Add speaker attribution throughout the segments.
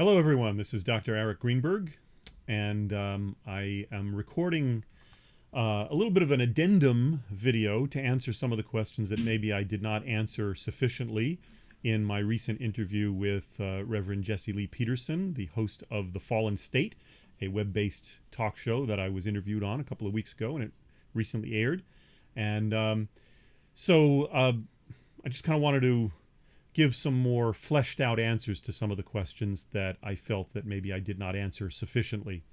Speaker 1: Hello, everyone. This is Dr. Arik Greenberg, and I am recording a little bit of an addendum video to answer some of the questions that maybe I did not answer sufficiently in my recent interview with Reverend Jesse Lee Peterson, the host of The Fallen State, a web-based talk show that I was interviewed on a couple of weeks ago, and it recently aired. And I just kind of wanted to give some more fleshed out answers to some of the questions that I felt that maybe I did not answer sufficiently.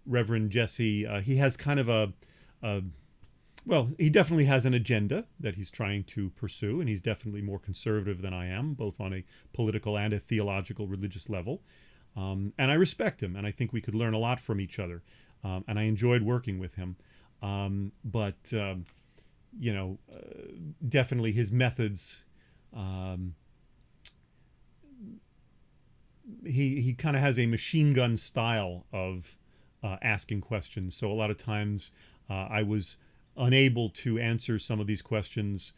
Speaker 1: Reverend Jesse, he has kind of he definitely has an agenda that he's trying to pursue, and he's definitely more conservative than I am, both on a political and a theological religious level. And I respect him, and I think we could learn a lot from each other. And I enjoyed working with him. Definitely his methods, he kind of has a machine gun style of asking questions. So a lot of times I was unable to answer some of these questions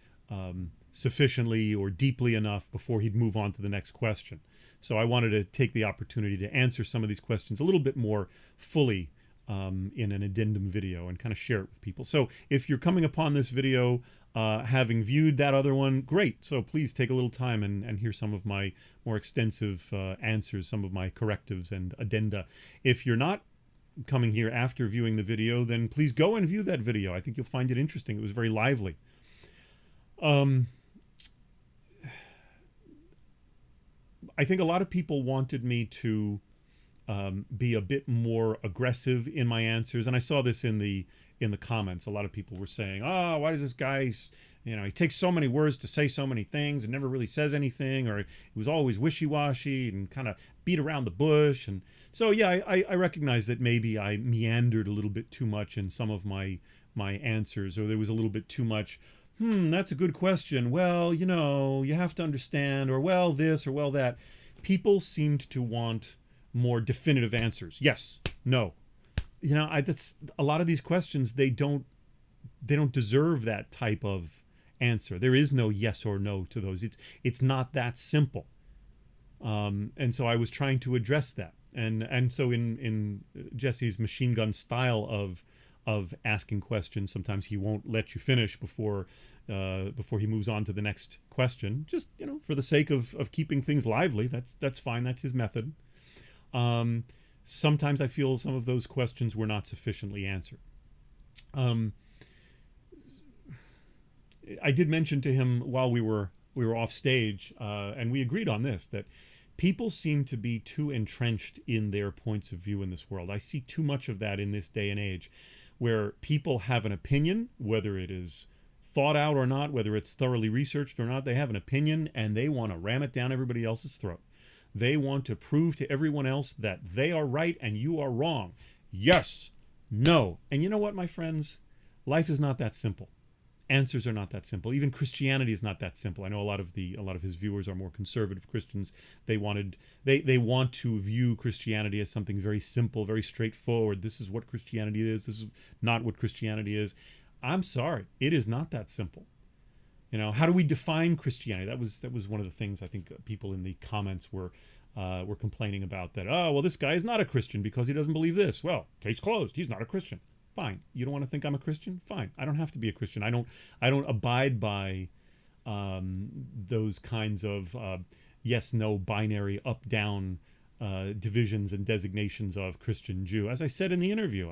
Speaker 1: sufficiently or deeply enough before he'd move on to the next question. So I wanted to take the opportunity to answer some of these questions a little bit more fully in an addendum video and kind of share it with people. So if you're coming upon this video having viewed that other one, great. So please take a little time and hear some of my more extensive answers, some of my correctives and addenda. If you're not coming here after viewing the video, then please go and view that video. I think you'll find it interesting. It was very lively. I think a lot of people wanted me to be a bit more aggressive in my answers, and I saw this in the comments. A lot of people were saying, "Oh, why does this guy, he takes so many words to say so many things and never really says anything, or he was always wishy-washy and kind of beat around the bush." And so, yeah, I recognize that maybe I meandered a little bit too much in some of my answers, or there was a little bit too much. That's a good question. Well, you have to understand, or well this, or well that. People seemed to want more definitive answers. Yes, no. That's a lot of these questions. They don't deserve that type of answer. There is no yes or no to those. It's not that simple. And so I was trying to address that. And so in Jesse's machine gun style of asking questions, sometimes he won't let you finish before he moves on to the next question. Just for the sake of keeping things lively. That's fine. That's his method. Sometimes I feel some of those questions were not sufficiently answered. I did mention to him while we were off stage, and we agreed on this, that people seem to be too entrenched in their points of view in this world. I see too much of that in this day and age, where people have an opinion, whether it is thought out or not, whether it's thoroughly researched or not. They have an opinion, and they want to ram it down everybody else's throat. They want to prove to everyone else that they are right and you are wrong. Yes, no. And you know what, my friends? Life is not that simple. Answers are not that simple. Even Christianity is not that simple. I know a lot of his viewers are more conservative Christians. They want to view Christianity as something very simple, very straightforward. This is what Christianity is. This is not what Christianity is. I'm sorry, it is not that simple. How do we define Christianity? That was one of the things I think people in the comments were complaining about, that, oh, well, this guy is not a Christian because he doesn't believe this. Well, case closed. He's not a Christian. Fine. You don't want to think I'm a Christian? Fine. I don't have to be a Christian. I don't abide by those kinds of yes, no, binary, up, down divisions and designations of Christian, Jew. As I said in the interview,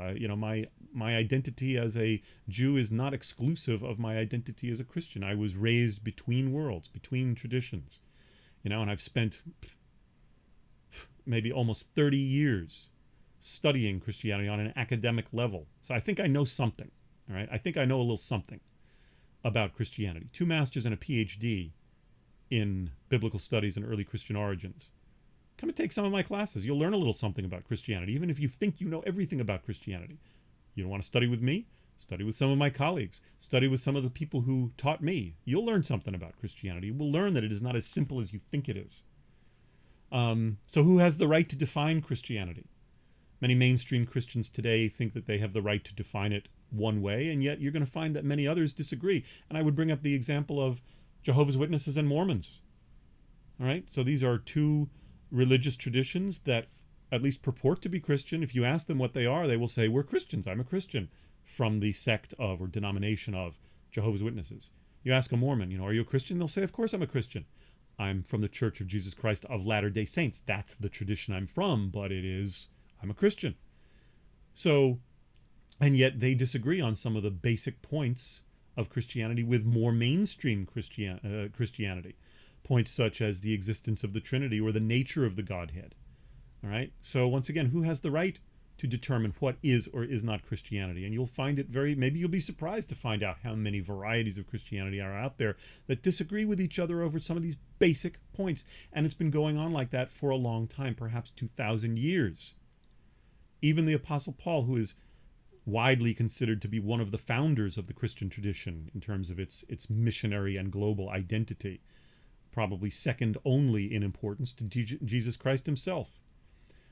Speaker 1: my identity as a Jew is not exclusive of my identity as a Christian. I was raised between worlds, between traditions, and I've spent maybe almost 30 years studying Christianity on an academic level. So I think I know something, all right? I think I know a little something about Christianity. 2 masters and a PhD in biblical studies and early Christian origins. Come and take some of my classes. You'll learn a little something about Christianity, even if you think you know everything about Christianity. You don't want to study with me? Study with some of my colleagues. Study with some of the people who taught me. You'll learn something about Christianity. You will learn that it is not as simple as you think it is. So who has the right to define Christianity? Many mainstream Christians today think that they have the right to define it one way, and yet you're going to find that many others disagree. And I would bring up the example of Jehovah's Witnesses and Mormons. All right, so these are two religious traditions that at least purport to be Christian. If you ask them what they are, they will say, we're Christians. I'm a Christian, from the sect of or denomination of Jehovah's Witnesses. You ask a Mormon, are you a Christian? They'll say, of course I'm a Christian. I'm from the Church of Jesus Christ of Latter-day Saints. That's the tradition I'm from, but I'm a Christian. So, and yet they disagree on some of the basic points of Christianity with more mainstream Christianity. Points such as the existence of the Trinity or the nature of the Godhead. All right. So once again, who has the right to determine what is or is not Christianity? And you'll find it maybe you'll be surprised to find out how many varieties of Christianity are out there that disagree with each other over some of these basic points. And it's been going on like that for a long time, perhaps 2,000 years. Even the Apostle Paul, who is widely considered to be one of the founders of the Christian tradition in terms of its missionary and global identity, probably second only in importance to Jesus Christ himself.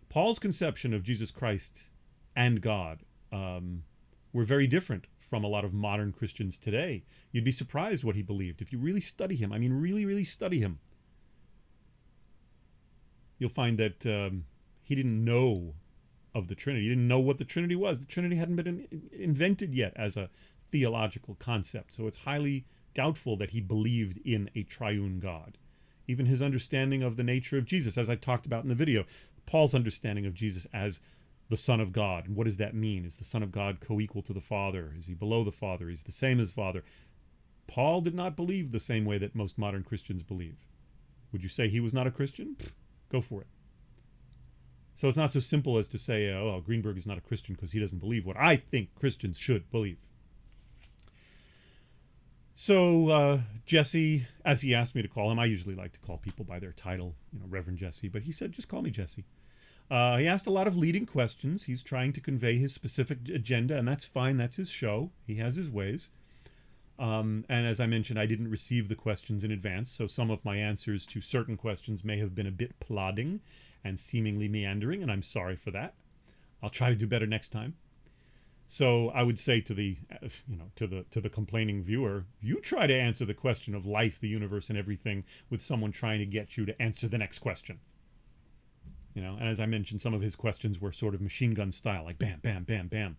Speaker 1: Paul's conception of Jesus Christ and God were very different from a lot of modern Christians today. You'd be surprised what he believed. If you really study him, I mean really, really study him, you'll find that he didn't know of the Trinity. He didn't know what the Trinity was. The Trinity hadn't been invented yet as a theological concept. So it's highly doubtful that he believed in a triune God. Even his understanding of the nature of Jesus, as I talked about in the video, Paul's understanding of Jesus as the Son of God. And what does that mean? Is the Son of God co-equal to the Father? Is he below the Father? Is he the same as Father? Paul did not believe the same way that most modern Christians believe. Would you say he was not a Christian? Go for it. So it's not so simple as to say, Greenberg is not a Christian because he doesn't believe what I think Christians should believe. So Jesse, as he asked me to call him, I usually like to call people by their title, Reverend Jesse, but he said, just call me Jesse. He asked a lot of leading questions. He's trying to convey his specific agenda, and that's fine. That's his show. He has his ways. And as I mentioned, I didn't receive the questions in advance, so some of my answers to certain questions may have been a bit plodding and seemingly meandering, and I'm sorry for that. I'll try to do better next time. So I would say to the complaining viewer, you try to answer the question of life, the universe, and everything with someone trying to get you to answer the next question. And as I mentioned, some of his questions were sort of machine gun style, like bam, bam, bam, bam,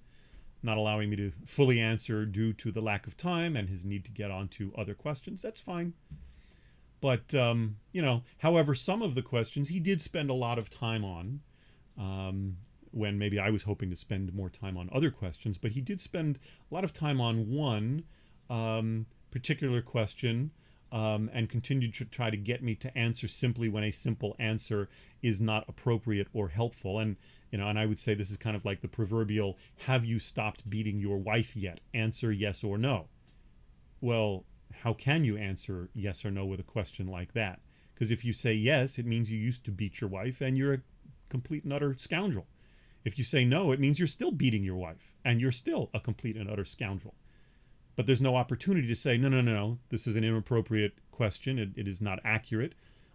Speaker 1: not allowing me to fully answer due to the lack of time and his need to get on to other questions. That's fine. But, however, some of the questions he did spend a lot of time on, when maybe I was hoping to spend more time on other questions, but he did spend a lot of time on one particular question and continued to try to get me to answer simply when a simple answer is not appropriate or helpful. And I would say this is kind of like the proverbial, have you stopped beating your wife yet? Answer yes or no. Well, how can you answer yes or no with a question like that? Because if you say yes, it means you used to beat your wife and you're a complete and utter scoundrel. If you say no, it means you're still beating your wife and you're still a complete and utter scoundrel. But there's no opportunity to say, no, this is an inappropriate question. It is not accurate.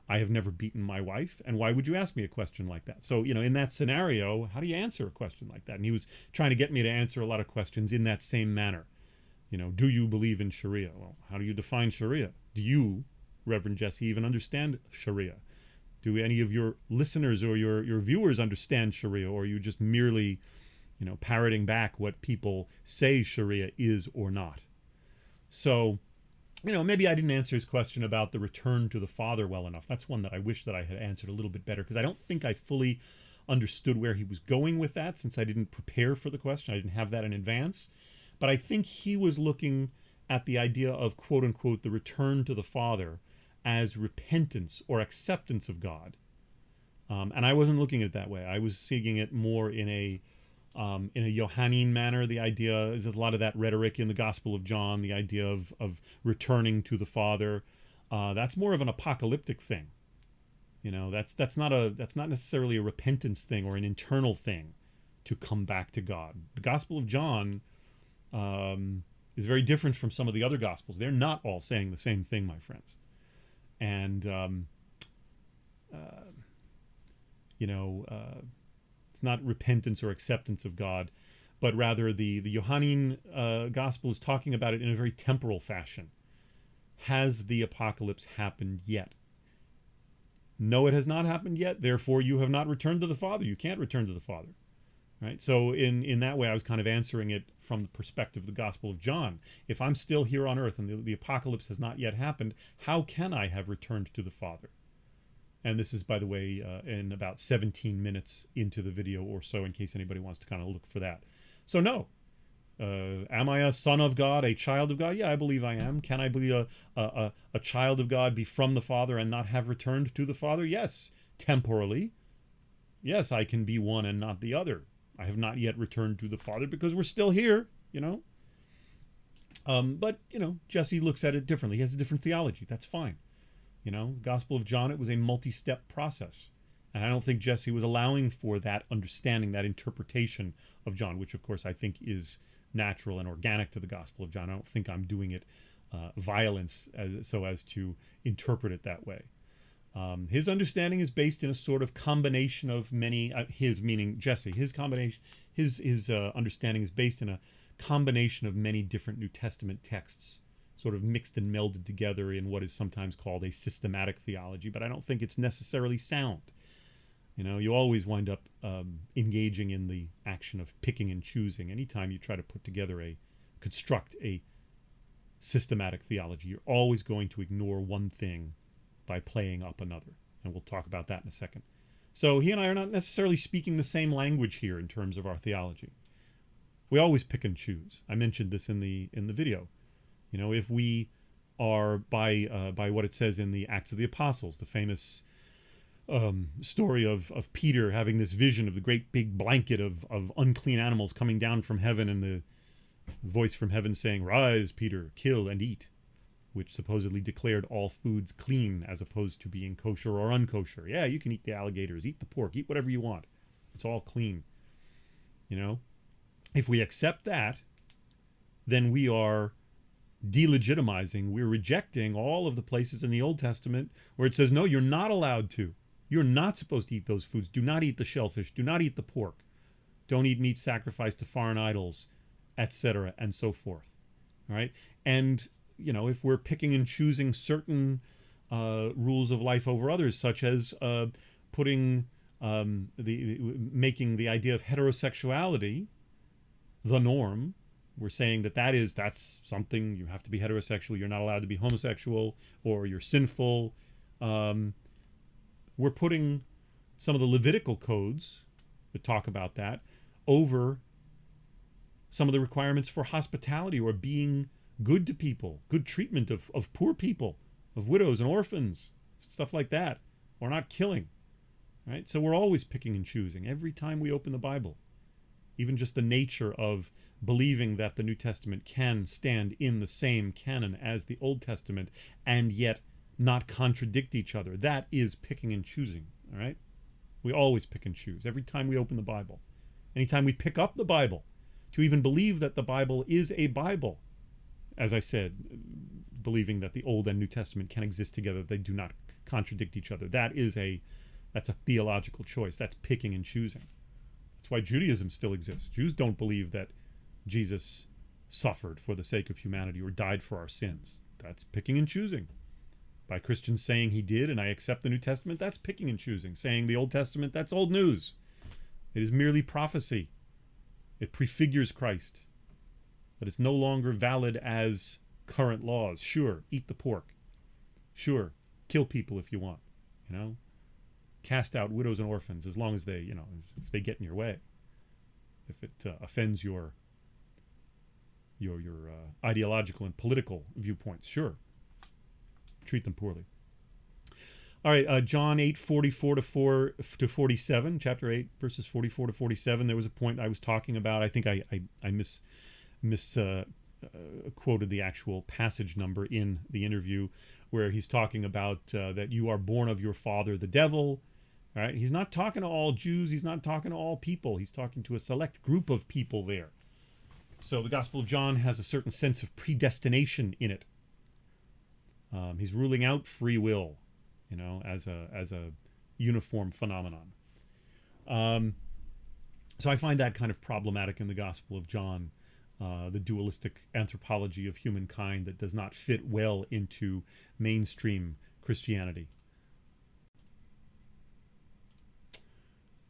Speaker 1: I have never beaten my wife. And why would you ask me a question like that? So, in that scenario, how do you answer a question like that? And he was trying to get me to answer a lot of questions in that same manner. Do you believe in Sharia? Well, how do you define Sharia? Do you, Reverend Jesse, even understand Sharia? Do any of your listeners or your viewers understand Sharia? Or are you just merely, parroting back what people say Sharia is or not? So, maybe I didn't answer his question about the return to the Father well enough. That's one that I wish that I had answered a little bit better, because I don't think I fully understood where he was going with that, since I didn't prepare for the question. I didn't have that in advance. But I think he was looking at the idea of, quote unquote, the return to the Father as repentance or acceptance of God. And I wasn't looking at it that way. I was seeing it more in a Johannine manner. The idea is there's a lot of that rhetoric in the Gospel of John, the idea of returning to the Father. That's more of an apocalyptic thing. That's not necessarily a repentance thing or an internal thing to come back to God. The Gospel of John is very different from some of the other Gospels. They're not all saying the same thing, my friends. And it's not repentance or acceptance of God, but rather the Johannine Gospel is talking about it in a very temporal fashion. Has the apocalypse happened yet? No, it has not happened yet. Therefore, you have not returned to the Father. You can't return to the Father. Right? So in that way, I was kind of answering it from the perspective of the Gospel of John. If I'm still here on earth and the apocalypse has not yet happened, how can I have returned to the Father? And this is, by the way, in about 17 minutes into the video or so, in case anybody wants to kind of look for that. So no. Am I a son of God, a child of God? Yeah, I believe I am. Can I be a child of God, be from the Father and not have returned to the Father? Yes, temporally. Yes, I can be one and not the other. I have not yet returned to the Father because we're still here, you know. But, you know, Jesse looks at it differently. He has a different theology. That's fine. You know, Gospel of John, it was a multi-step process. And I don't think Jesse was allowing for that understanding, that interpretation of John, which, of course, I think is natural and organic to the Gospel of John. I don't think I'm doing it violence so as to interpret it that way. His understanding is based in a sort of combination of many, his meaning Jesse, his understanding is based in a combination of many different New Testament texts, sort of mixed and melded together in what is sometimes called a systematic theology, but I don't think it's necessarily sound. You know, you always wind up engaging in the action of picking and choosing. Anytime you try to construct a systematic theology, you're always going to ignore one thing by playing up another. And we'll talk about that in a second. So he and I are not necessarily speaking the same language here in terms of our theology. We always pick and choose. I mentioned this in the video. You know, if we are by what it says in the Acts of the Apostles, the famous story of Peter having this vision of the great big blanket of unclean animals coming down from heaven, and the voice from heaven saying, "Rise, Peter, kill and eat," which supposedly declared all foods clean as opposed to being kosher or unkosher. Yeah, you can eat the alligators, eat the pork, eat whatever you want. It's all clean. You know, if we accept that, then we are delegitimizing, we're rejecting all of the places in the Old Testament where it says, no, you're not allowed to. You're not supposed to eat those foods. Do not eat the shellfish. Do not eat the pork. Don't eat meat sacrificed to foreign idols, etc., and so forth. All right? And, you know, if we're picking and choosing certain rules of life over others, such as making the idea of heterosexuality the norm, we're saying that's something, you have to be heterosexual, you're not allowed to be homosexual, or you're sinful. We're putting some of the Levitical codes that talk about that over some of the requirements for hospitality or being good to people, good treatment of poor people, of widows and orphans, stuff like that, or not killing. Right? So we're always picking and choosing every time we open the Bible. Even just the nature of believing that the New Testament can stand in the same canon as the Old Testament and yet not contradict each other. That is picking and choosing, all right? We always pick and choose every time we open the Bible. Anytime we pick up the Bible, to even believe that the Bible is a Bible, as I said, believing that the Old and New Testament can exist together, they do not contradict each other. That's a theological choice. That's picking and choosing. That's why Judaism still exists. Jews don't believe that Jesus suffered for the sake of humanity or died for our sins. That's picking and choosing. By Christians saying he did and I accept the New Testament, that's picking and choosing. Saying the Old Testament, that's old news. It is merely prophecy. It prefigures Christ. But it's no longer valid as current laws. Sure, eat the pork. Sure, kill people if you want. You know? Cast out widows and orphans as long as they, you know, if they get in your way. If it offends your ideological and political viewpoints, sure. Treat them poorly. All right, John 8:44 to 47, chapter 8, verses 44 to 47. There was a point I was talking about. I think I quoted the actual passage number in the interview, where he's talking about that you are born of your father, the devil. All right, he's not talking to all Jews. He's not talking to all people. He's talking to a select group of people there. So the Gospel of John has a certain sense of predestination in it. He's ruling out free will, you know, as a uniform phenomenon. So I find that kind of problematic in the Gospel of John, the dualistic anthropology of humankind that does not fit well into mainstream Christianity.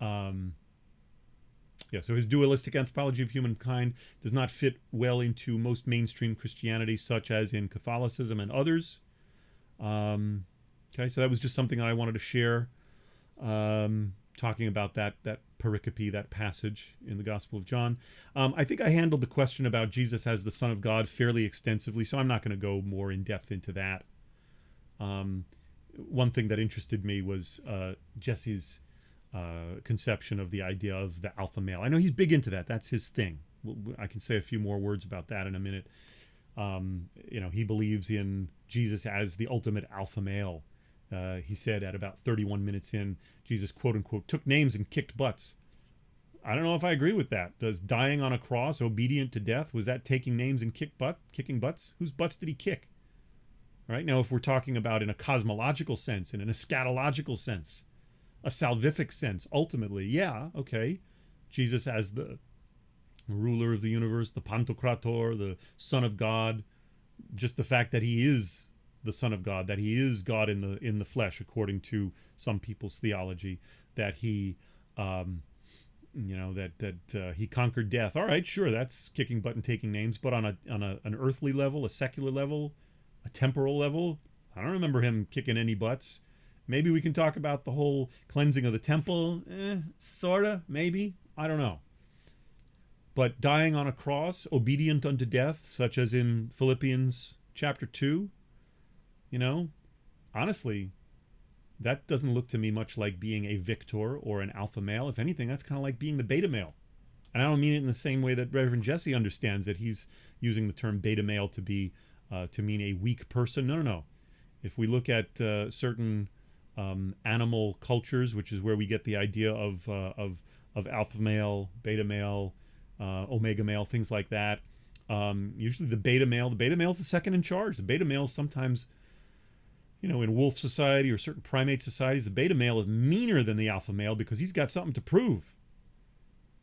Speaker 1: Um, yeah, so his dualistic anthropology of humankind does not fit well into most mainstream Christianity, such as in Catholicism and others. Okay, so that was just something that I wanted to share, talking about that pericope, that passage in the Gospel of John. I think I handled the question about Jesus as the Son of God fairly extensively, so I'm not going to go more in depth into that. One thing that interested me was Jesse's conception of the idea of the alpha male. I know he's big into that. That's his thing. I can say a few more words about that in a minute. He believes in Jesus as the ultimate alpha male. He said at about 31 minutes in, Jesus, quote unquote, took names and kicked butts. I don't know if I agree with that. Does dying on a cross, obedient to death, was that taking names and kicking butts? Whose butts did he kick? All right, now if we're talking about in a cosmological sense and in a eschatological sense, a salvific sense, ultimately, yeah, okay, Jesus as the ruler of the universe, the Pantocrator, the Son of God, just the fact that he is the Son of God, that he is God in the flesh, according to some people's theology, that he, he conquered death. All right, sure, that's kicking butt and taking names, but on an earthly level, a secular level, a temporal level, I don't remember him kicking any butts. Maybe we can talk about the whole cleansing of the temple. Sorta, maybe. I don't know. But dying on a cross, obedient unto death, such as in Philippians chapter 2, honestly, that doesn't look to me much like being a victor or an alpha male. If anything, that's kind of like being the beta male. And I don't mean it in the same way that Reverend Jesse understands it. He's using the term beta male to mean a weak person. No. If we look at certain animal cultures, which is where we get the idea of alpha male, beta male, omega male, things like that. Usually the beta male is the second in charge. The beta male is sometimes, in wolf society or certain primate societies, the beta male is meaner than the alpha male because he's got something to prove.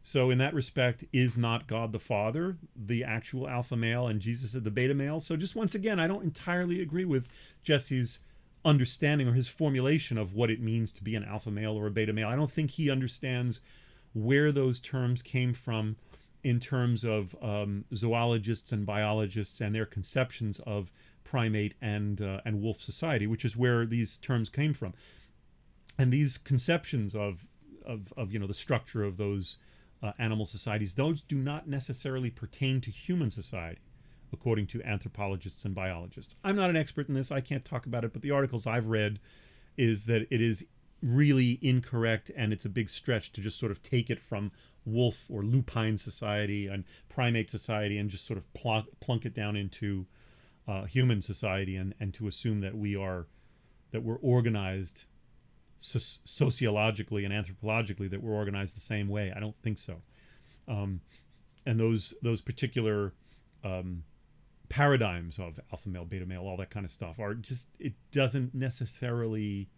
Speaker 1: So in that respect, is not God the Father the actual alpha male and Jesus is the beta male? So just once again, I don't entirely agree with Jesse's understanding or his formulation of what it means to be an alpha male or a beta male. I don't think he understands where those terms came from in terms of zoologists and biologists and their conceptions of primate and wolf society, which is where these terms came from. And these conceptions of the structure of those animal societies, those do not necessarily pertain to human society, according to anthropologists and biologists. I'm not an expert in this. I can't talk about it, but the articles I've read is that it is really incorrect, and it's a big stretch to just sort of take it from wolf or lupine society and primate society and just sort of plunk it down into human society and to assume that we're organized sociologically and anthropologically, that we're organized the same way. I don't think so. And those particular paradigms of alpha male, beta male, all that kind of stuff are just, it doesn't necessarily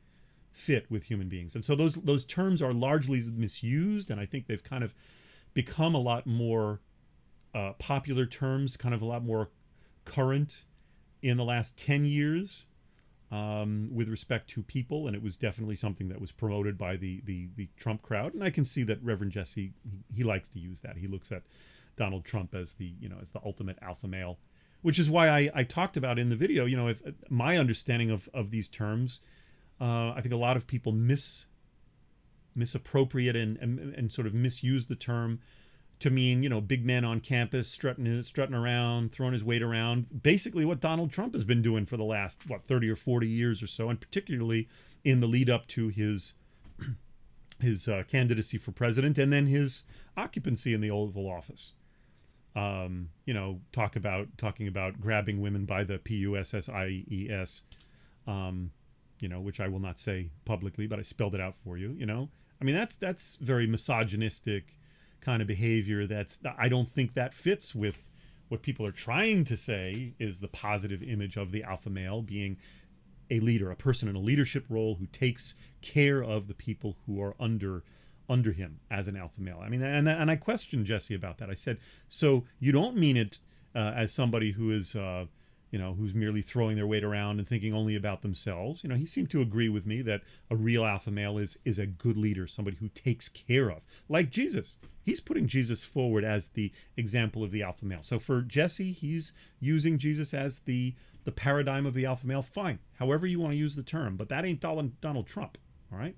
Speaker 1: fit with human beings. And so those terms are largely misused, and I think they've kind of become a lot more popular terms, kind of a lot more current in the last 10 years with respect to people, and it was definitely something that was promoted by the Trump crowd. And I can see that Reverend Jesse, he likes to use that. He looks at Donald Trump as the ultimate alpha male, which is why I talked about in the video, if my understanding of these terms, I think a lot of people misappropriate and sort of misuse the term to mean, big man on campus strutting around, throwing his weight around. Basically what Donald Trump has been doing for the last, 30 or 40 years or so, and particularly in the lead up to his candidacy for president and then his occupancy in the Oval Office. Talking about grabbing women by the PUSSIES, which I will not say publicly, but I spelled it out for you. I mean, that's very misogynistic kind of behavior. I don't think that fits with what people are trying to say is the positive image of the alpha male being a leader, a person in a leadership role who takes care of the people who are under him as an alpha male. I mean, and I questioned Jesse about that. I said, so you don't mean it as somebody who is who's merely throwing their weight around and thinking only about themselves. He seemed to agree with me that a real alpha male is a good leader, somebody who takes care of, like Jesus. He's putting Jesus forward as the example of the alpha male. So for Jesse, he's using Jesus as the paradigm of the alpha male. Fine, however you want to use the term, but that ain't Donald Trump, all right?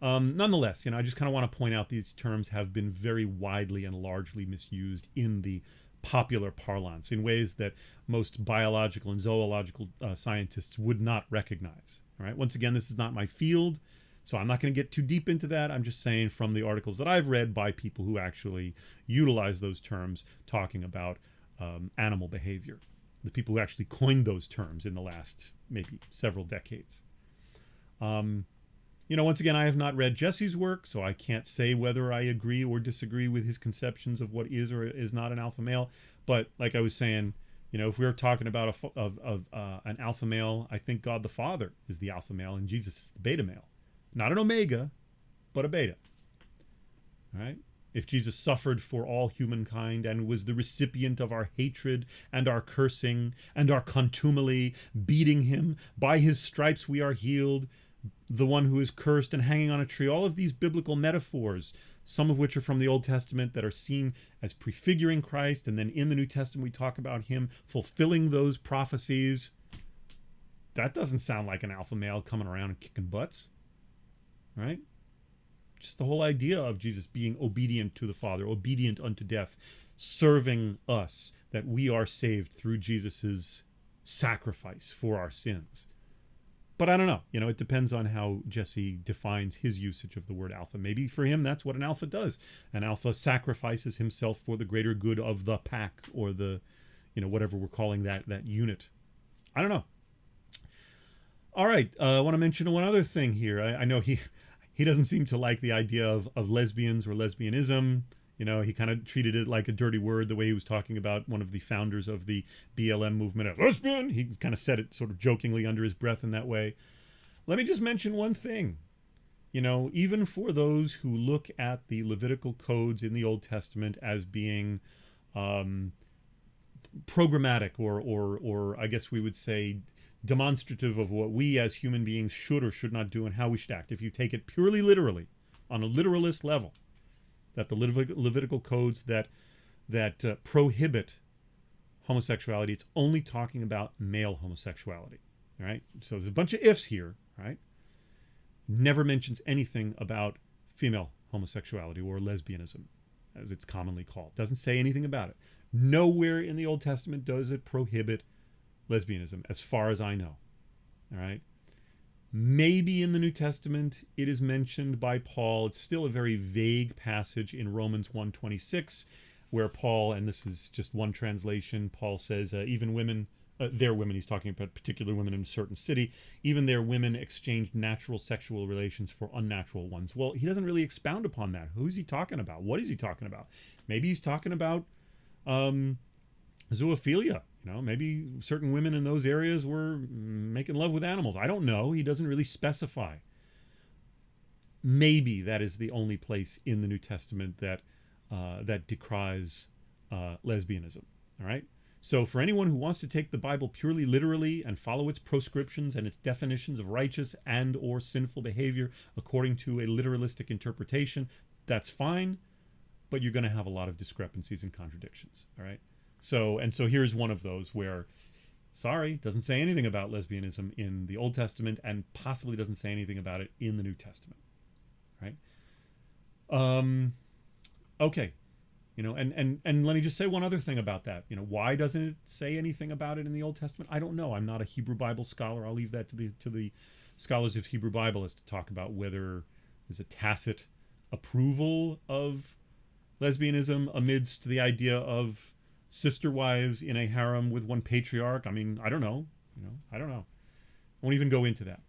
Speaker 1: Nonetheless, I just kind of want to point out these terms have been very widely and largely misused in the popular parlance in ways that most biological and zoological scientists would not recognize. All right. Once again, this is not my field, so I'm not going to get too deep into that. I'm just saying from the articles that I've read by people who actually utilize those terms, talking about animal behavior, the people who actually coined those terms in the last maybe several decades. Once again, I have not read Jesse's work, so I can't say whether I agree or disagree with his conceptions of what is or is not an alpha male. But like I was saying, if we were talking about an alpha male, I think God the Father is the alpha male and Jesus is the beta male. Not an omega, but a beta. All right? If Jesus suffered for all humankind and was the recipient of our hatred and our cursing and our contumely, beating him, by his stripes we are healed, the one who is cursed and hanging on a tree, all of these biblical metaphors, some of which are from the Old Testament that are seen as prefiguring Christ, and then in the New Testament we talk about him fulfilling those prophecies. That doesn't sound like an alpha male coming around and kicking butts, right? Just the whole idea of Jesus being obedient to the Father, obedient unto death, serving us, that we are saved through Jesus's sacrifice for our sins. But I don't know. It depends on how Jesse defines his usage of the word alpha. Maybe for him, that's what an alpha does. An alpha sacrifices himself for the greater good of the pack, or the, whatever we're calling that unit. I don't know. All right. I want to mention one other thing here. I know he doesn't seem to like the idea of lesbians or lesbianism. He kind of treated it like a dirty word, the way he was talking about one of the founders of the BLM movement as lesbian. He kind of said it sort of jokingly under his breath in that way. Let me just mention one thing. Even for those who look at the Levitical codes in the Old Testament as being programmatic or I guess we would say demonstrative of what we as human beings should or should not do and how we should act, if you take it purely literally, on a literalist level, that the Levitical codes that prohibit homosexuality, it's only talking about male homosexuality, all right? So there's a bunch of ifs here, right? Never mentions anything about female homosexuality or lesbianism, as it's commonly called. Doesn't say anything about it. Nowhere in the Old Testament does it prohibit lesbianism, as far as I know, all right? Maybe in the New Testament it is mentioned by Paul. It's still a very vague passage in Romans 1:26, where Paul, and this is just one translation, Paul says, even women, their women, he's talking about particular women in a certain city, even their women exchanged natural sexual relations for unnatural ones. Well, he doesn't really expound upon that. Who is he talking about? What is he talking about? Maybe he's talking about zoophilia. Maybe certain women in those areas were making love with animals. I don't know. He doesn't really specify. Maybe that is the only place in the New Testament that decries lesbianism. All right. So for anyone who wants to take the Bible purely literally and follow its proscriptions and its definitions of righteous and or sinful behavior according to a literalistic interpretation, that's fine. But you're going to have a lot of discrepancies and contradictions. All right. So here's one of those where, sorry, doesn't say anything about lesbianism in the Old Testament and possibly doesn't say anything about it in the New Testament, right? Okay, and let me just say one other thing about that. Why doesn't it say anything about it in the Old Testament? I don't know. I'm not a Hebrew Bible scholar. I'll leave that to the scholars of Hebrew Bible as to talk about whether there's a tacit approval of lesbianism amidst the idea of sister wives in a harem with one patriarch. I mean, I don't know. I don't know. I won't even go into that.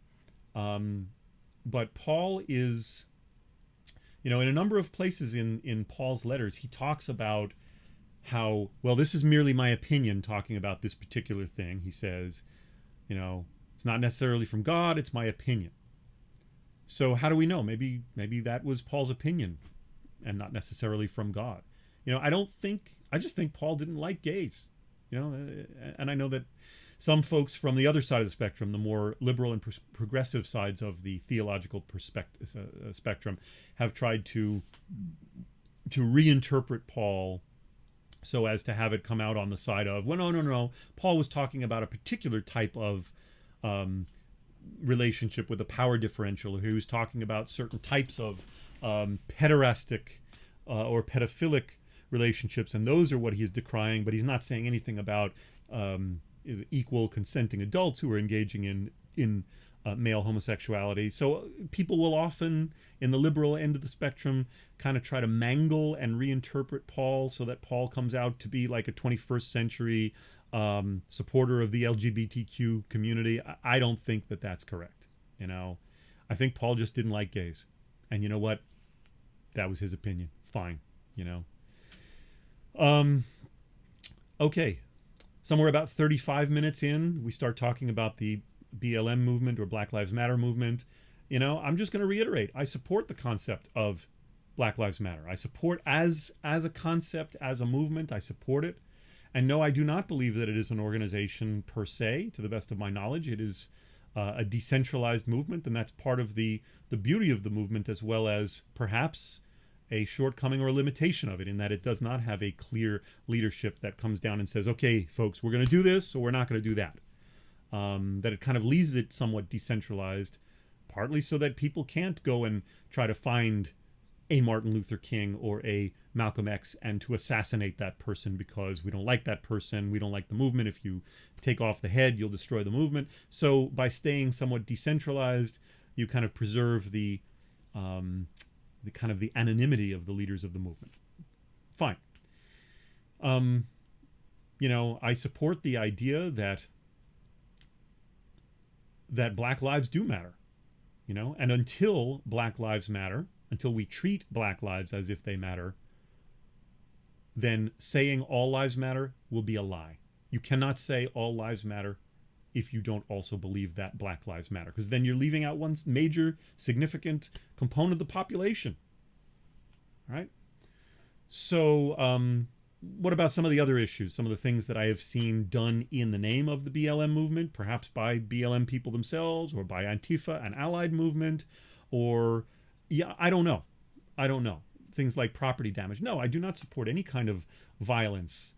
Speaker 1: But Paul is, in a number of places in Paul's letters, he talks about how, well, this is merely my opinion talking about this particular thing. He says, it's not necessarily from God, it's my opinion. So how do we know? Maybe that was Paul's opinion and not necessarily from God. I just think Paul didn't like gays. You know, and I know that some folks from the other side of the spectrum, the more liberal and progressive sides of the theological spectrum, have tried to reinterpret Paul so as to have it come out on the side of, well, no. Paul was talking about a particular type of relationship with a power differential. He was talking about certain types of pederastic or pedophilic relationships, and those are what he is decrying, but he's not saying anything about equal consenting adults who are engaging in male homosexuality. So people will often, in the liberal end of the spectrum, kind of try to mangle and reinterpret Paul so that Paul comes out to be like a 21st century supporter of the LGBTQ community. I don't think that that's correct. You know, I think Paul just didn't like gays, and you know what? That was his opinion. Fine. You know. Okay. Somewhere about 35 minutes in, we start talking about the BLM movement or Black Lives Matter movement. You know, I'm just going to reiterate, I support the concept of Black Lives Matter. I support as a concept, as a movement, I support it. And no, I do not believe that it is an organization per se. To the best of my knowledge, it is a decentralized movement, and that's part of the beauty of the movement, as well as perhaps a shortcoming or a limitation of it, in that it does not have a clear leadership that comes down and says, okay, folks, we're going to do this or we're not going to do that. That it kind of leaves it somewhat decentralized, partly so that people can't go and try to find a Martin Luther King or a Malcolm X and to assassinate that person because we don't like that person, we don't like the movement. If you take off the head, you'll destroy the movement. So by staying somewhat decentralized, you kind of preserve the kind of the anonymity of the leaders of the movement. Fine. You know, I support the idea that Black lives do matter, you know, and until Black lives matter, until we treat Black lives as if they matter, then saying all lives matter will be a lie. You cannot say all lives matter if you don't also believe that Black lives matter, because then you're leaving out one major significant component of the population. Right? So what about some of the other issues, some of the things that I have seen done in the name of the BLM movement, perhaps by BLM people themselves or by Antifa, an allied movement, or, yeah, I don't know. Things like property damage. No, I do not support any kind of violence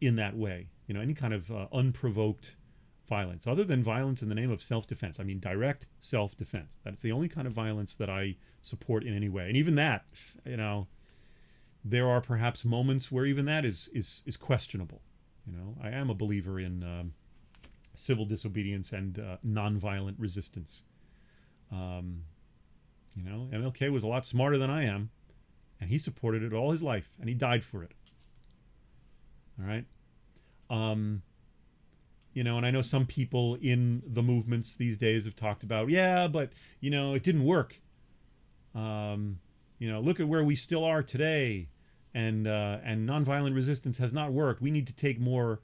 Speaker 1: in that way, you know, any kind of unprovoked violence, other than violence in the name of self-defense. I mean, direct self-defense. That's the only kind of violence that I support in any way. And even that, you know, there are perhaps moments where even that is questionable. You know, I am a believer in civil disobedience and nonviolent resistance. You know, MLK was a lot smarter than I am, and he supported it all his life, and he died for it. All right. You know, and I know some people in the movements these days have talked about, yeah, but, you know, it didn't work. You know, look at where we still are today, and nonviolent resistance has not worked. We need to take more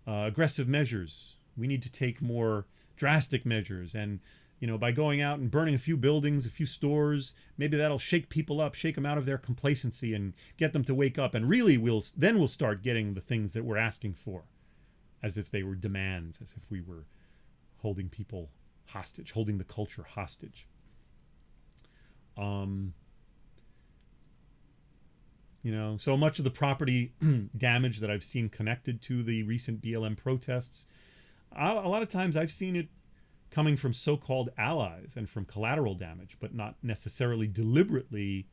Speaker 1: aggressive measures. We need to take more drastic measures. And, you know, by going out and burning a few buildings, a few stores, maybe that'll shake people up, shake them out of their complacency and get them to wake up. And really, we'll start getting the things that we're asking for, as if they were demands, as if we were holding people hostage, holding the culture hostage. You know, so much of the property damage that I've seen connected to the recent BLM protests, a lot of times I've seen it coming from so-called allies and from collateral damage, but not necessarily deliberately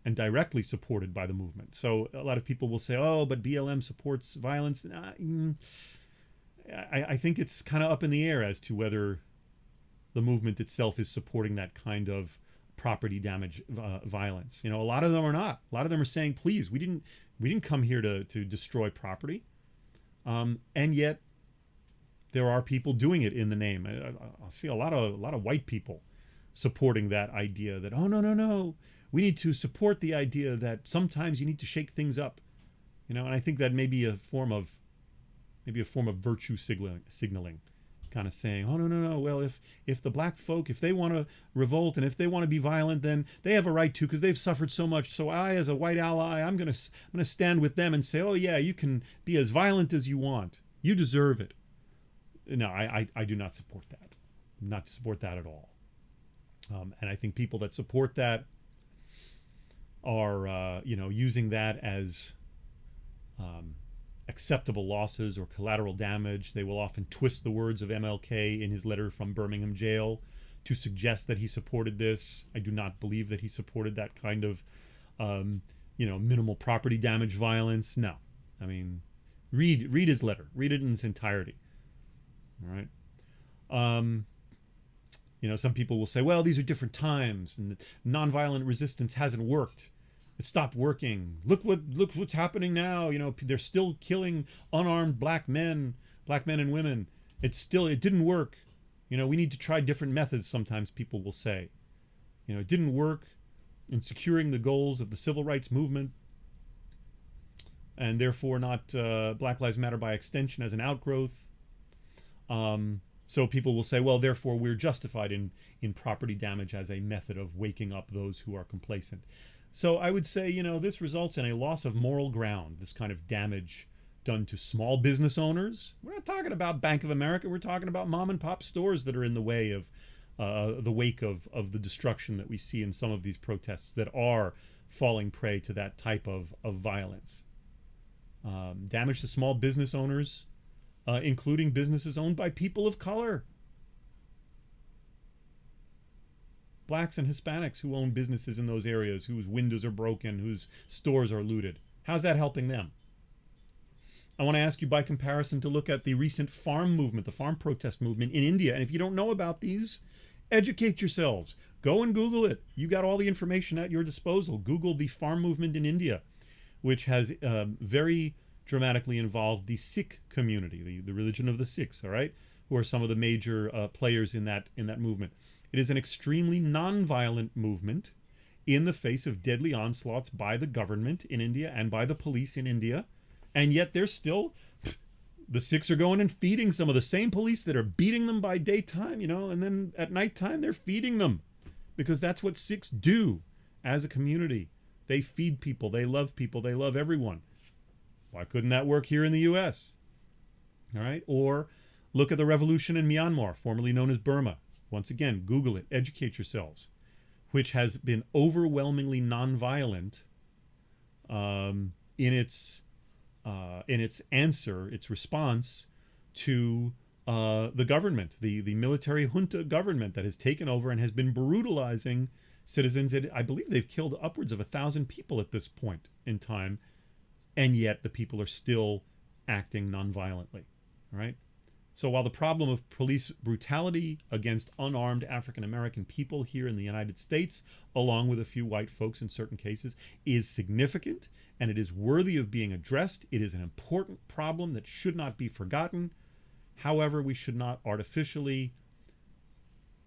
Speaker 1: and directly supported by the movement. So a lot of people will say, oh, but BLM supports violence. I think it's kind of up in the air as to whether the movement itself is supporting that kind of property damage violence. You know, a lot of them are not. A lot of them are saying, please, we didn't come here to destroy property. And yet there are people doing it in the name. I see a lot of white people supporting that idea that, oh, no, we need to support the idea that sometimes you need to shake things up, you know. And I think that may be a form of virtue signaling, kind of saying, oh, no, well, if the black folk, if they want to revolt and if they want to be violent, then they have a right to, because they've suffered so much. So I, as a white ally, I'm gonna stand with them and say, oh yeah, you can be as violent as you want, you deserve it. No, I do not support that. Not support that at all. And I think people that support that are using that as acceptable losses or collateral damage. They will often twist the words of MLK in his letter from Birmingham jail to suggest that he supported this. I do not believe that he supported that kind of minimal property damage violence. No. I mean, read his letter. Read it in its entirety. All right. Some people will say, well, these are different times and nonviolent resistance hasn't worked. It stopped working. Look what's happening now. They're still killing unarmed black men and women. It didn't work. We need to try different methods, sometimes people will say. It didn't work in securing the goals of the civil rights movement, and therefore not Black Lives Matter by extension as an outgrowth. So people will say, well, therefore we're justified in property damage as a method of waking up those who are complacent. So I would say, this results in a loss of moral ground, this kind of damage done to small business owners. We're not talking about Bank of America. We're talking about mom and pop stores that are in the way of the wake of the destruction that we see in some of these protests that are falling prey to that type of violence. Damage to small business owners, including businesses owned by people of color. Blacks and Hispanics who own businesses in those areas, whose windows are broken, whose stores are looted. How's that helping them? I want to ask you by comparison to look at the recent farm movement, the farm protest movement in India. And if you don't know about these, educate yourselves. Go and Google it. You got all the information at your disposal. Google the farm movement in India, which has very dramatically involved the Sikh community, the religion of the Sikhs, all right, who are some of the major players in that movement. It is an extremely non-violent movement in the face of deadly onslaughts by the government in India and by the police in India. And yet the Sikhs are going and feeding some of the same police that are beating them by daytime, and then at nighttime they're feeding them, because that's what Sikhs do as a community. They feed people, they love everyone. Why couldn't that work here in the U.S.? All right. Or look at the revolution in Myanmar, formerly known as Burma. Once again, Google it, educate yourselves, which has been overwhelmingly nonviolent in its answer, its response to the government, the military junta government that has taken over and has been brutalizing citizens. I believe they've killed upwards of 1,000 people at this point in time, and yet the people are still acting nonviolently. All right. So while the problem of police brutality against unarmed African American people here in the United States, along with a few white folks in certain cases, is significant and it is worthy of being addressed, it is an important problem that should not be forgotten. However, we should not artificially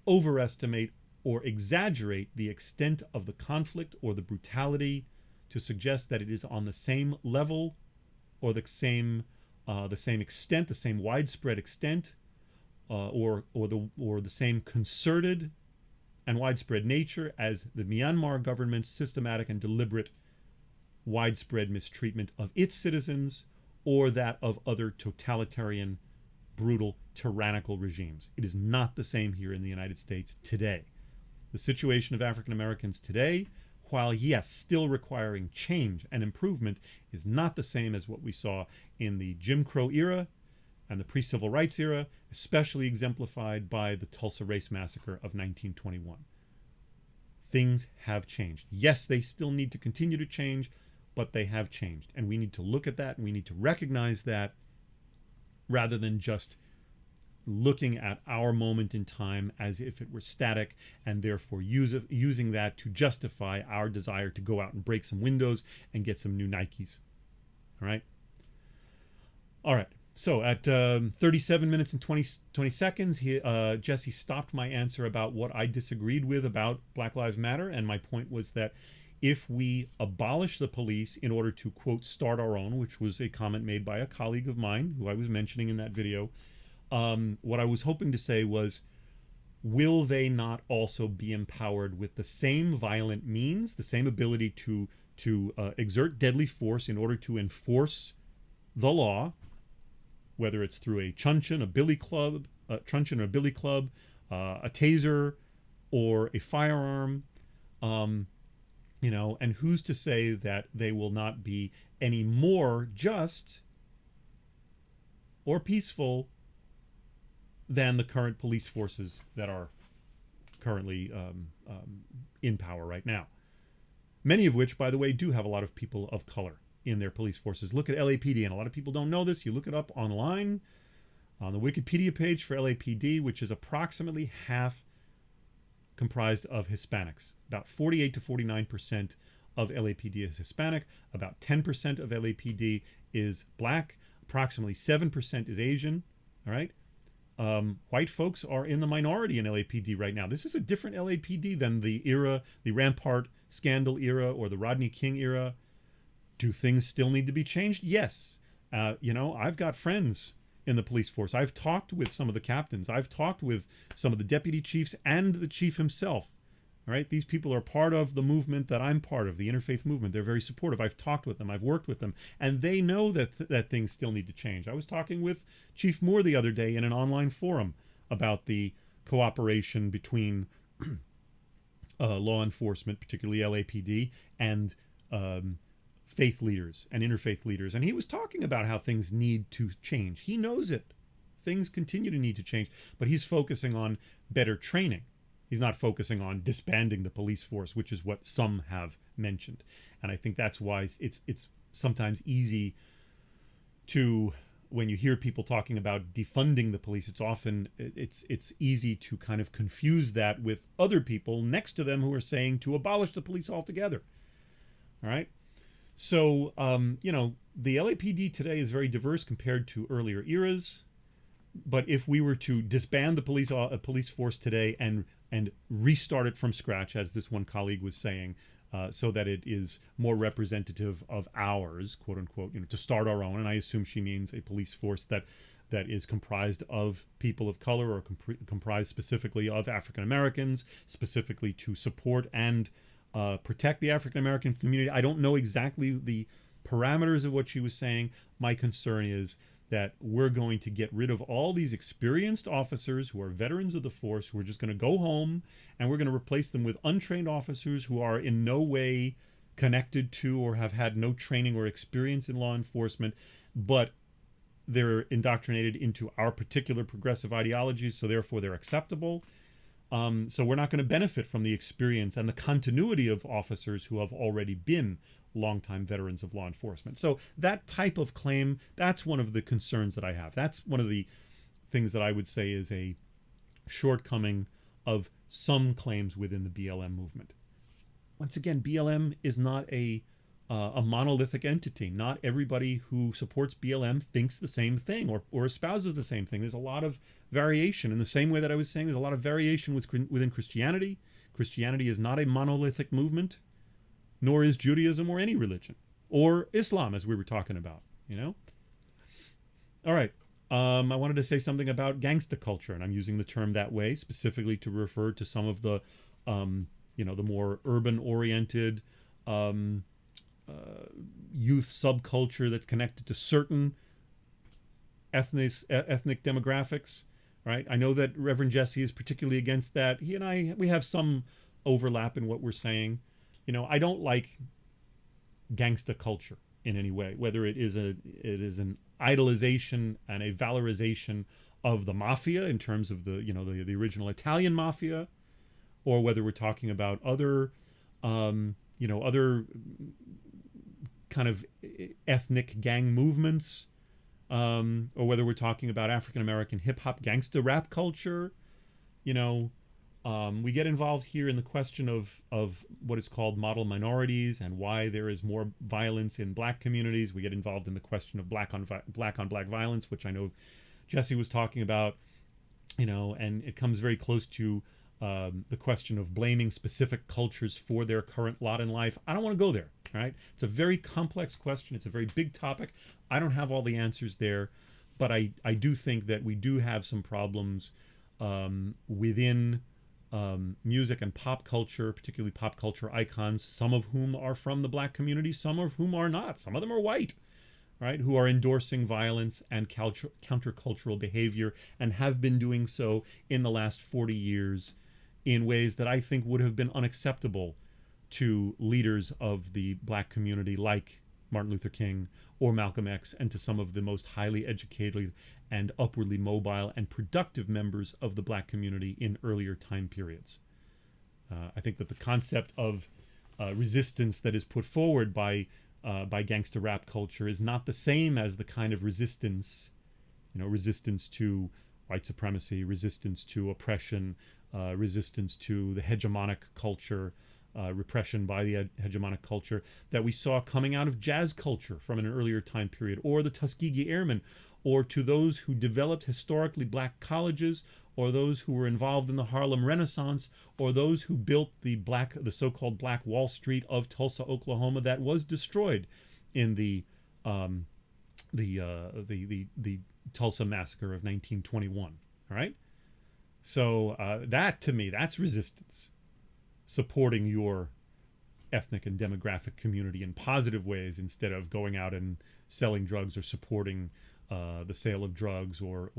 Speaker 1: overestimate or exaggerate the extent of the conflict or the brutality to suggest that it is on the same level or the same extent, the same widespread extent, or the same concerted and widespread nature as the Myanmar government's systematic and deliberate widespread mistreatment of its citizens, or that of other totalitarian, brutal, tyrannical regimes. It is not the same here in the United States today. The situation of African Americans today, while yes, still requiring change and improvement, is not the same as what we saw in the Jim Crow era and the pre-civil rights era, especially exemplified by the Tulsa Race Massacre of 1921. Things have changed. Yes, they still need to continue to change, but they have changed. And we need to look at that and we need to recognize that rather than just looking at our moment in time as if it were static and therefore using that to justify our desire to go out and break some windows and get some new Nikes. All right. All right. So at 37 minutes and 20 seconds, Jesse stopped my answer about what I disagreed with about Black Lives Matter. And my point was that if we abolish the police in order to, quote, start our own, which was a comment made by a colleague of mine who I was mentioning in that video, What I was hoping to say was, will they not also be empowered with the same violent means, the same ability to exert deadly force in order to enforce the law, whether it's through a truncheon, a billy club, a taser, or a firearm, and who's to say that they will not be any more just or peaceful than the current police forces that are currently in power right now. Many of which, by the way, do have a lot of people of color in their police forces. Look at LAPD, and a lot of people don't know this. You look it up online on the Wikipedia page for LAPD, which is approximately half comprised of Hispanics. About 48 to 49% of LAPD is Hispanic. About 10% of LAPD is black. Approximately 7% is Asian. All right. White folks are in the minority in LAPD right now. This is a different LAPD than the Rampart scandal era or the Rodney King era. Do things still need to be changed? Yes. I've got friends in the police force. I've talked with some of the captains. I've talked with some of the deputy chiefs and the chief himself. All right. These people are part of the movement that I'm part of, the interfaith movement. They're very supportive. I've talked with them. I've worked with them. And they know that things still need to change. I was talking with Chief Moore the other day in an online forum about the cooperation between law enforcement, particularly LAPD, and faith leaders and interfaith leaders. And he was talking about how things need to change. He knows it. Things continue to need to change. But he's focusing on better training. He's not focusing on disbanding the police force, which is what some have mentioned. And I think that's why it's sometimes easy to, when you hear people talking about defunding the police, it's easy to kind of confuse that with other people next to them who are saying to abolish the police altogether. All right. So, the LAPD today is very diverse compared to earlier eras. But if we were to disband the police force today and restart it from scratch, as this one colleague was saying, so that it is more representative of ours, quote unquote, to start our own. And I assume she means a police force that is comprised of people of color or comprised specifically of African Americans, specifically to support and protect the African American community. I don't know exactly the parameters of what she was saying. My concern is that we're going to get rid of all these experienced officers who are veterans of the force, who are just going to go home, and we're going to replace them with untrained officers who are in no way connected to or have had no training or experience in law enforcement, but they're indoctrinated into our particular progressive ideologies, so therefore they're acceptable. So we're not going to benefit from the experience and the continuity of officers who have already been longtime veterans of law enforcement. So that type of claim, that's one of the concerns that I have. That's one of the things that I would say is a shortcoming of some claims within the BLM movement. Once again, BLM is not a monolithic entity. Not everybody who supports BLM thinks the same thing or espouses the same thing. There's a lot of variation. In the same way that I was saying, there's a lot of variation within Christianity. Christianity is not a monolithic movement, nor is Judaism or any religion, or Islam, as we were talking about, All right. I wanted to say something about gangsta culture, and I'm using the term that way specifically to refer to some of the, the more urban-oriented youth subculture that's connected to certain ethnic demographics, right? I know that Reverend Jesse is particularly against that. He and we have some overlap in what we're saying. I don't like gangsta culture in any way, whether it is an idolization and a valorization of the mafia in terms of the original Italian mafia, or whether we're talking about other other kind of ethnic gang movements, or whether we're talking about African American hip hop gangsta rap culture. We get involved here in the question of what is called model minorities and why there is more violence in black communities. We get involved in the question of black on black violence, which I know Jesse was talking about, and it comes very close to the question of blaming specific cultures for their current lot in life. I don't want to go there, all right? It's a very complex question. It's a very big topic. I don't have all the answers there, but I do think that we do have some problems within music and pop culture, particularly pop culture icons, some of whom are from the black community, some of whom are not. Some of them are white, right, who are endorsing violence and countercultural behavior and have been doing so in the last 40 years in ways that I think would have been unacceptable to leaders of the black community like Martin Luther King or Malcolm X, and to some of the most highly educated and upwardly mobile and productive members of the black community in earlier time periods. I think that the concept of resistance that is put forward by gangster rap culture is not the same as the kind of resistance, resistance to white supremacy, resistance to oppression, resistance to the hegemonic culture, repression by the hegemonic culture that we saw coming out of jazz culture from an earlier time period, or the Tuskegee Airmen, or to those who developed historically black colleges, or those who were involved in the Harlem Renaissance, or those who built the so-called Black Wall Street of Tulsa, Oklahoma, that was destroyed in the Tulsa massacre of 1921. All right, so that to me, that's resistance, supporting your ethnic and demographic community in positive ways instead of going out and selling drugs or supporting the sale of drugs or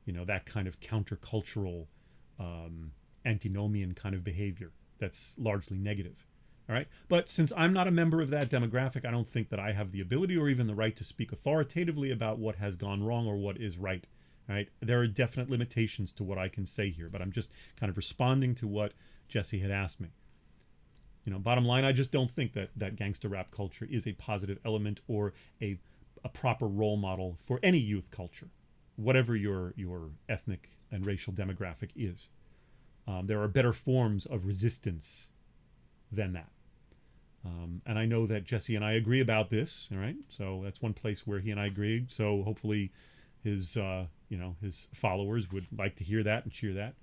Speaker 1: that kind of countercultural antinomian kind of behavior that's largely negative. All right. But since I'm not a member of that demographic, I don't think that I have the ability or even the right to speak authoritatively about what has gone wrong or what is right. All right. There are definite limitations to what I can say here, but I'm just kind of responding to what Jesse had asked me. Bottom line, I just don't think that gangster rap culture is a positive element or a proper role model for any youth culture, whatever your ethnic and racial demographic is. There are better forms of resistance than that. And I know that Jesse and I agree about this, all right? So that's one place where he and I agree. So hopefully his followers would like to hear that and cheer that.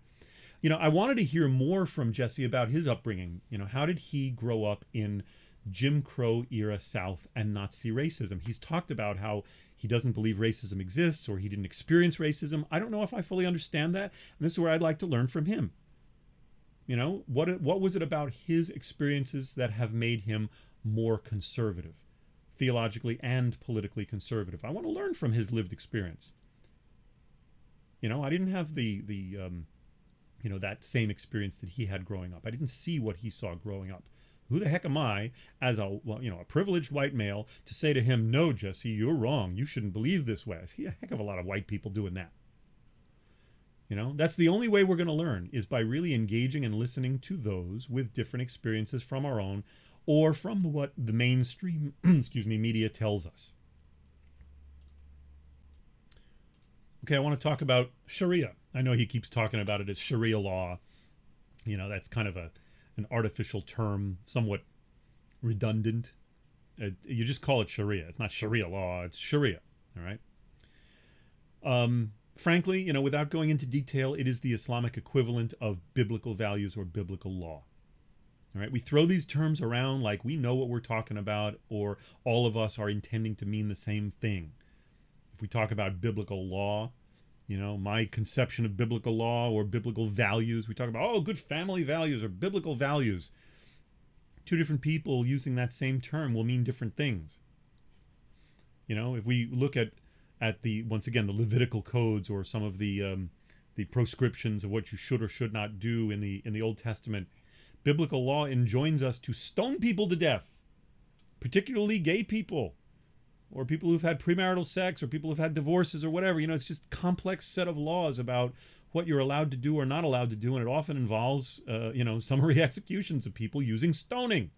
Speaker 1: I wanted to hear more from Jesse about his upbringing. How did he grow up in Jim Crow era South and Nazi racism? He's talked about how he doesn't believe racism exists or he didn't experience racism. I don't know if I fully understand that. And this is where I'd like to learn from him. What was it about his experiences that have made him more conservative, theologically and politically conservative? I want to learn from his lived experience. I didn't have the that same experience that he had growing up. I didn't see what he saw growing up. Who the heck am I, as a privileged white male, to say to him, "No, Jesse, you're wrong. You shouldn't believe this way"? I see a heck of a lot of white people doing that. That's the only way we're going to learn, is by really engaging and listening to those with different experiences from our own, or from what the mainstream, media tells us. Okay, I want to talk about Sharia. I know he keeps talking about it as Sharia law. That's kind of an artificial term, somewhat redundant. You just call it Sharia. It's not Sharia law, it's Sharia. All right. Frankly, without going into detail, it is the Islamic equivalent of biblical values or biblical law. All right. We throw these terms around like we know what we're talking about, or all of us are intending to mean the same thing. If we talk about biblical law, my conception of biblical law or biblical values, we talk about, good family values or biblical values. Two different people using that same term will mean different things. If we look at the, once again, the Levitical codes or some of the proscriptions of what you should or should not do in the Old Testament, biblical law enjoins us to stone people to death, particularly gay people, or people who've had premarital sex, or people who've had divorces, or whatever. It's just a complex set of laws about what you're allowed to do or not allowed to do, and it often involves, summary executions of people using stoning,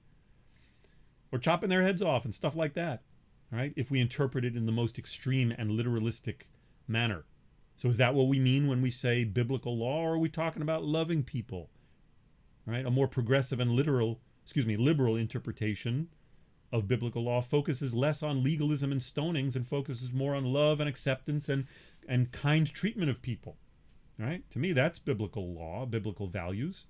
Speaker 1: or chopping their heads off and stuff like that. All right, if we interpret it in the most extreme and literalistic manner. So is that what we mean when we say biblical law, or are we talking about loving people? All right, a more progressive and liberal interpretation of biblical law focuses less on legalism and stonings and focuses more on love and acceptance and kind treatment of people. All right, to me, that's biblical law, biblical values.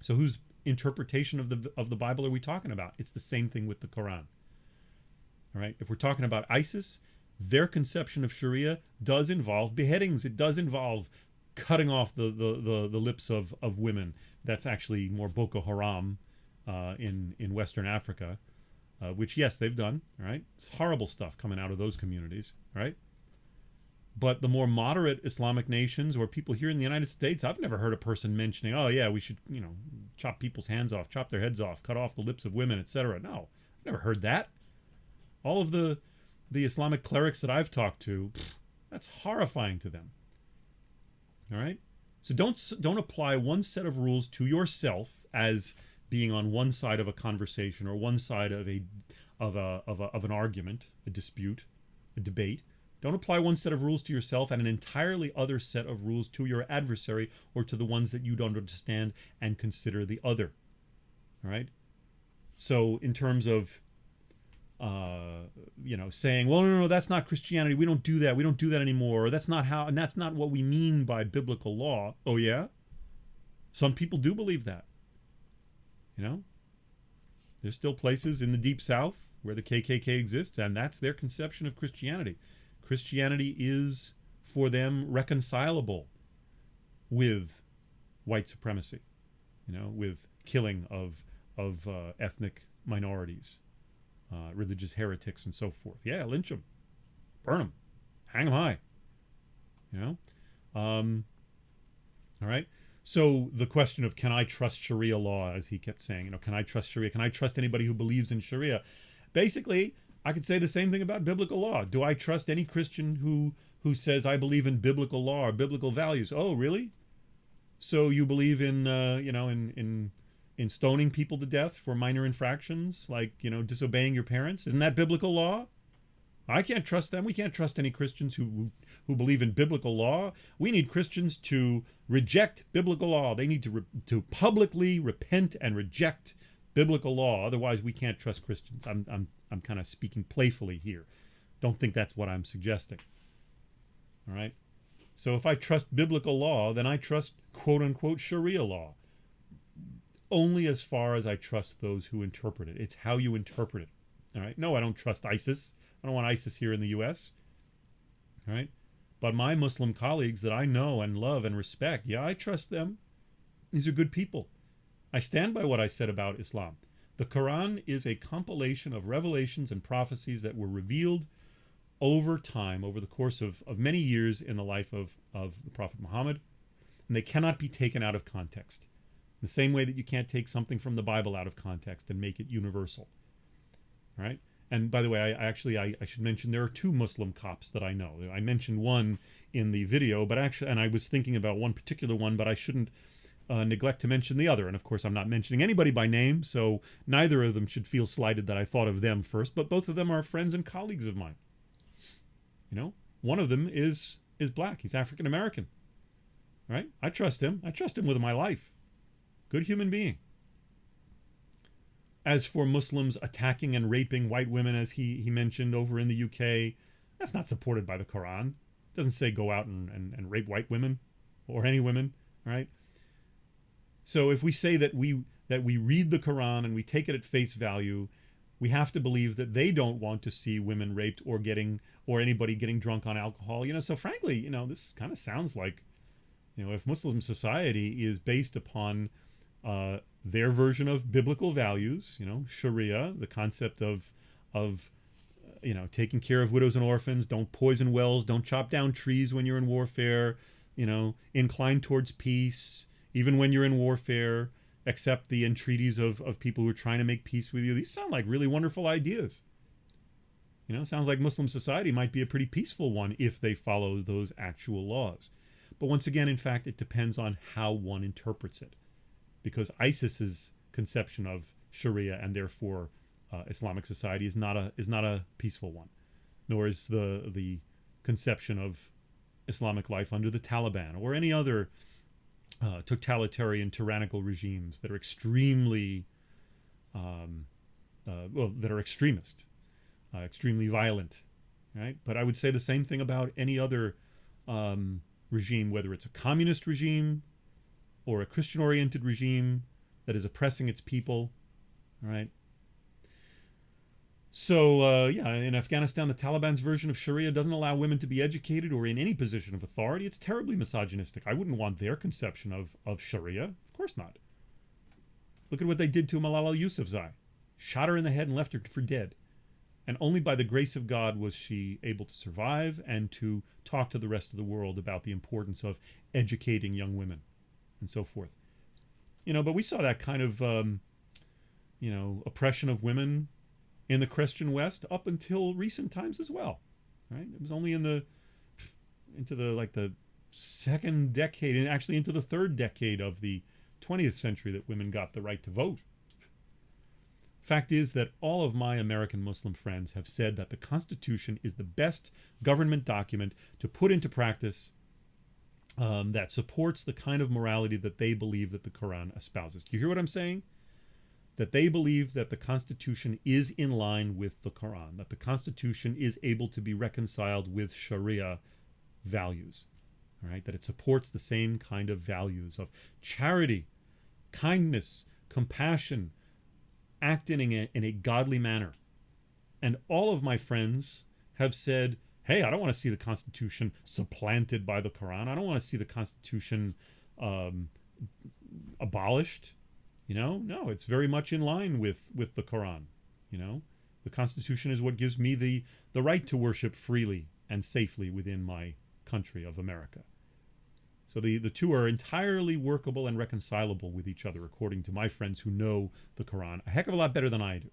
Speaker 1: So whose interpretation of the Bible are we talking about? It's the same thing with the Quran. All right, if we're talking about ISIS, their conception of Sharia does involve beheadings. It does involve cutting off the lips of women. That's actually more Boko Haram in Western Africa, which, yes, they've done, right? It's horrible stuff coming out of those communities, right? But the more moderate Islamic nations or people here in the United States, I've never heard a person mentioning, oh, yeah, we should, chop people's hands off, chop their heads off, cut off the lips of women, etc. No, I've never heard that. All of the Islamic clerics that I've talked to, that's horrifying to them. All right? So don't apply one set of rules to yourself as being on one side of a conversation or one side of an argument, a dispute, a debate. Don't apply one set of rules to yourself and an entirely other set of rules to your adversary or to the ones that you don't understand and consider the other. All right? So in terms of, saying, well, no, that's not Christianity. We don't do that. We don't do that anymore. Or that's not how, and that's not what we mean by biblical law. Oh, yeah? Some people do believe that. There's still places in the Deep South where the KKK exists, and that's their conception of Christianity. Christianity is, for them, reconcilable with white supremacy, with killing of ethnic minorities, religious heretics, and so forth. Yeah, lynch them, burn them, hang them high. All right. So the question of, can I trust Sharia law, as he kept saying, can I trust Sharia? Can I trust anybody who believes in Sharia? Basically, I could say the same thing about biblical law. Do I trust any Christian who says, I believe in biblical law or biblical values? Oh, really? So you believe in in stoning people to death for minor infractions, like disobeying your parents? Isn't that biblical law? I can't trust them. We can't trust any Christians who believe in biblical law. We need Christians to reject biblical law. They need to publicly repent and reject biblical law. Otherwise, we can't trust Christians. I'm kind of speaking playfully here. Don't think that's what I'm suggesting. All right? So if I trust biblical law, then I trust quote-unquote Sharia law. Only as far as I trust those who interpret it. It's how you interpret it. All right? No, I don't trust ISIS. I don't want ISIS here in the U.S. All right? But my Muslim colleagues that I know and love and respect, yeah, I trust them. These are good people. I stand by what I said about Islam. The Quran is a compilation of revelations and prophecies that were revealed over time, over the course of many years in the life of the Prophet Muhammad, and they cannot be taken out of context. In the same way that you can't take something from the Bible out of context and make it universal. All right? And by the way, I should mention there are two Muslim cops that I know. I mentioned one in the video, but actually, and I was thinking about one particular one, but I shouldn't neglect to mention the other. And of course, I'm not mentioning anybody by name, so neither of them should feel slighted that I thought of them first, but both of them are friends and colleagues of mine. One of them is black. He's African American. Right? I trust him. I trust him with my life. Good human being. As for Muslims attacking and raping white women, as he mentioned over in the UK, that's not supported by the Quran. It doesn't say go out and rape white women or any women, right? So if we say that we read the Quran and we take it at face value, we have to believe that they don't want to see women raped or anybody getting drunk on alcohol. So frankly, this kind of sounds like, if Muslim society is based upon their version of biblical values, Sharia, the concept of taking care of widows and orphans, don't poison wells, don't chop down trees when you're in warfare, incline towards peace, even when you're in warfare, accept the entreaties of people who are trying to make peace with you. These sound like really wonderful ideas. Sounds like Muslim society might be a pretty peaceful one if they follow those actual laws. But once again, in fact, it depends on how one interprets it. Because ISIS's conception of Sharia and therefore Islamic society is not a peaceful one, nor is the conception of Islamic life under the Taliban or any other totalitarian tyrannical regimes that are extremely that are extremist, extremely violent, right? But I would say the same thing about any other regime, whether it's a communist regime or a Christian-oriented regime that is oppressing its people, all right? So, yeah, in Afghanistan, the Taliban's version of Sharia doesn't allow women to be educated or in any position of authority. It's terribly misogynistic. I wouldn't want their conception of Sharia. Of course not. Look at what they did to Malala Yousafzai. Shot her in the head and left her for dead. And only by the grace of God was she able to survive and to talk to the rest of the world about the importance of educating young women and so forth. But we saw that kind of, oppression of women in the Christian West up until recent times as well, right? It was only into the second decade, and actually into the third decade of the 20th century, that women got the right to vote. Fact is that all of my American Muslim friends have said that the Constitution is the best government document to put into practice that supports the kind of morality that they believe that the Quran espouses. Do you hear what I'm saying? That they believe that the Constitution is in line with the Quran, that the Constitution is able to be reconciled with Sharia values, all right? That it supports the same kind of values of charity, kindness, compassion, acting in a godly manner. And all of my friends have said, hey, I don't want to see the Constitution supplanted by the Quran. I don't want to see the Constitution abolished. No, it's very much in line with the Quran. The Constitution is what gives me the right to worship freely and safely within my country of America. So the two are entirely workable and reconcilable with each other, according to my friends who know the Quran a heck of a lot better than I do.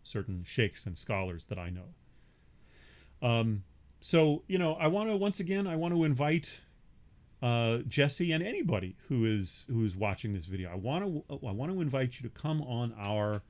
Speaker 1: Certain sheikhs and scholars that I know. So I want to invite Jesse and anybody who is watching this video. I want to invite you to come on our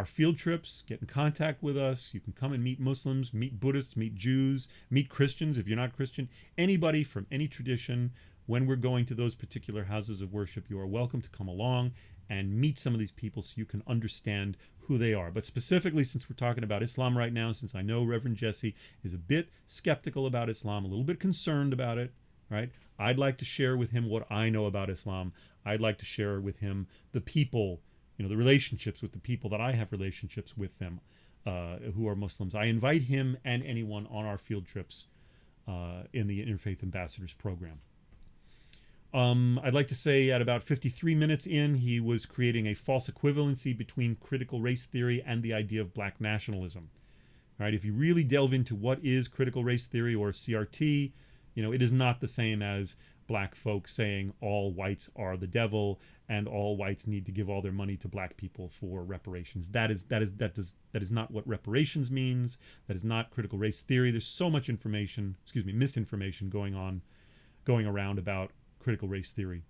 Speaker 1: field trips, get in contact with us. You can come and meet Muslims, meet Buddhists, meet Jews, meet Christians if you're not Christian. Anybody from any tradition. When we're going to those particular houses of worship, you are welcome to come along and meet some of these people so you can understand who they are. But specifically, since we're talking about Islam right now, since I know Reverend Jesse is a bit skeptical about Islam, a little bit concerned about it, right? I'd like to share with him what I know about Islam. I'd like to share with him the people, the relationships with the people that I have relationships with them who are Muslims. I invite him and anyone on our field trips in the Interfaith Ambassadors program. I'd like to say at about 53 minutes in, he was creating a false equivalency between critical race theory and the idea of black nationalism. All right, if you really delve into what is critical race theory or CRT, it is not the same as black folks saying all whites are the devil and all whites need to give all their money to black people for reparations. That is not what reparations means. That is not critical race theory. There's so much misinformation going around about critical race theory.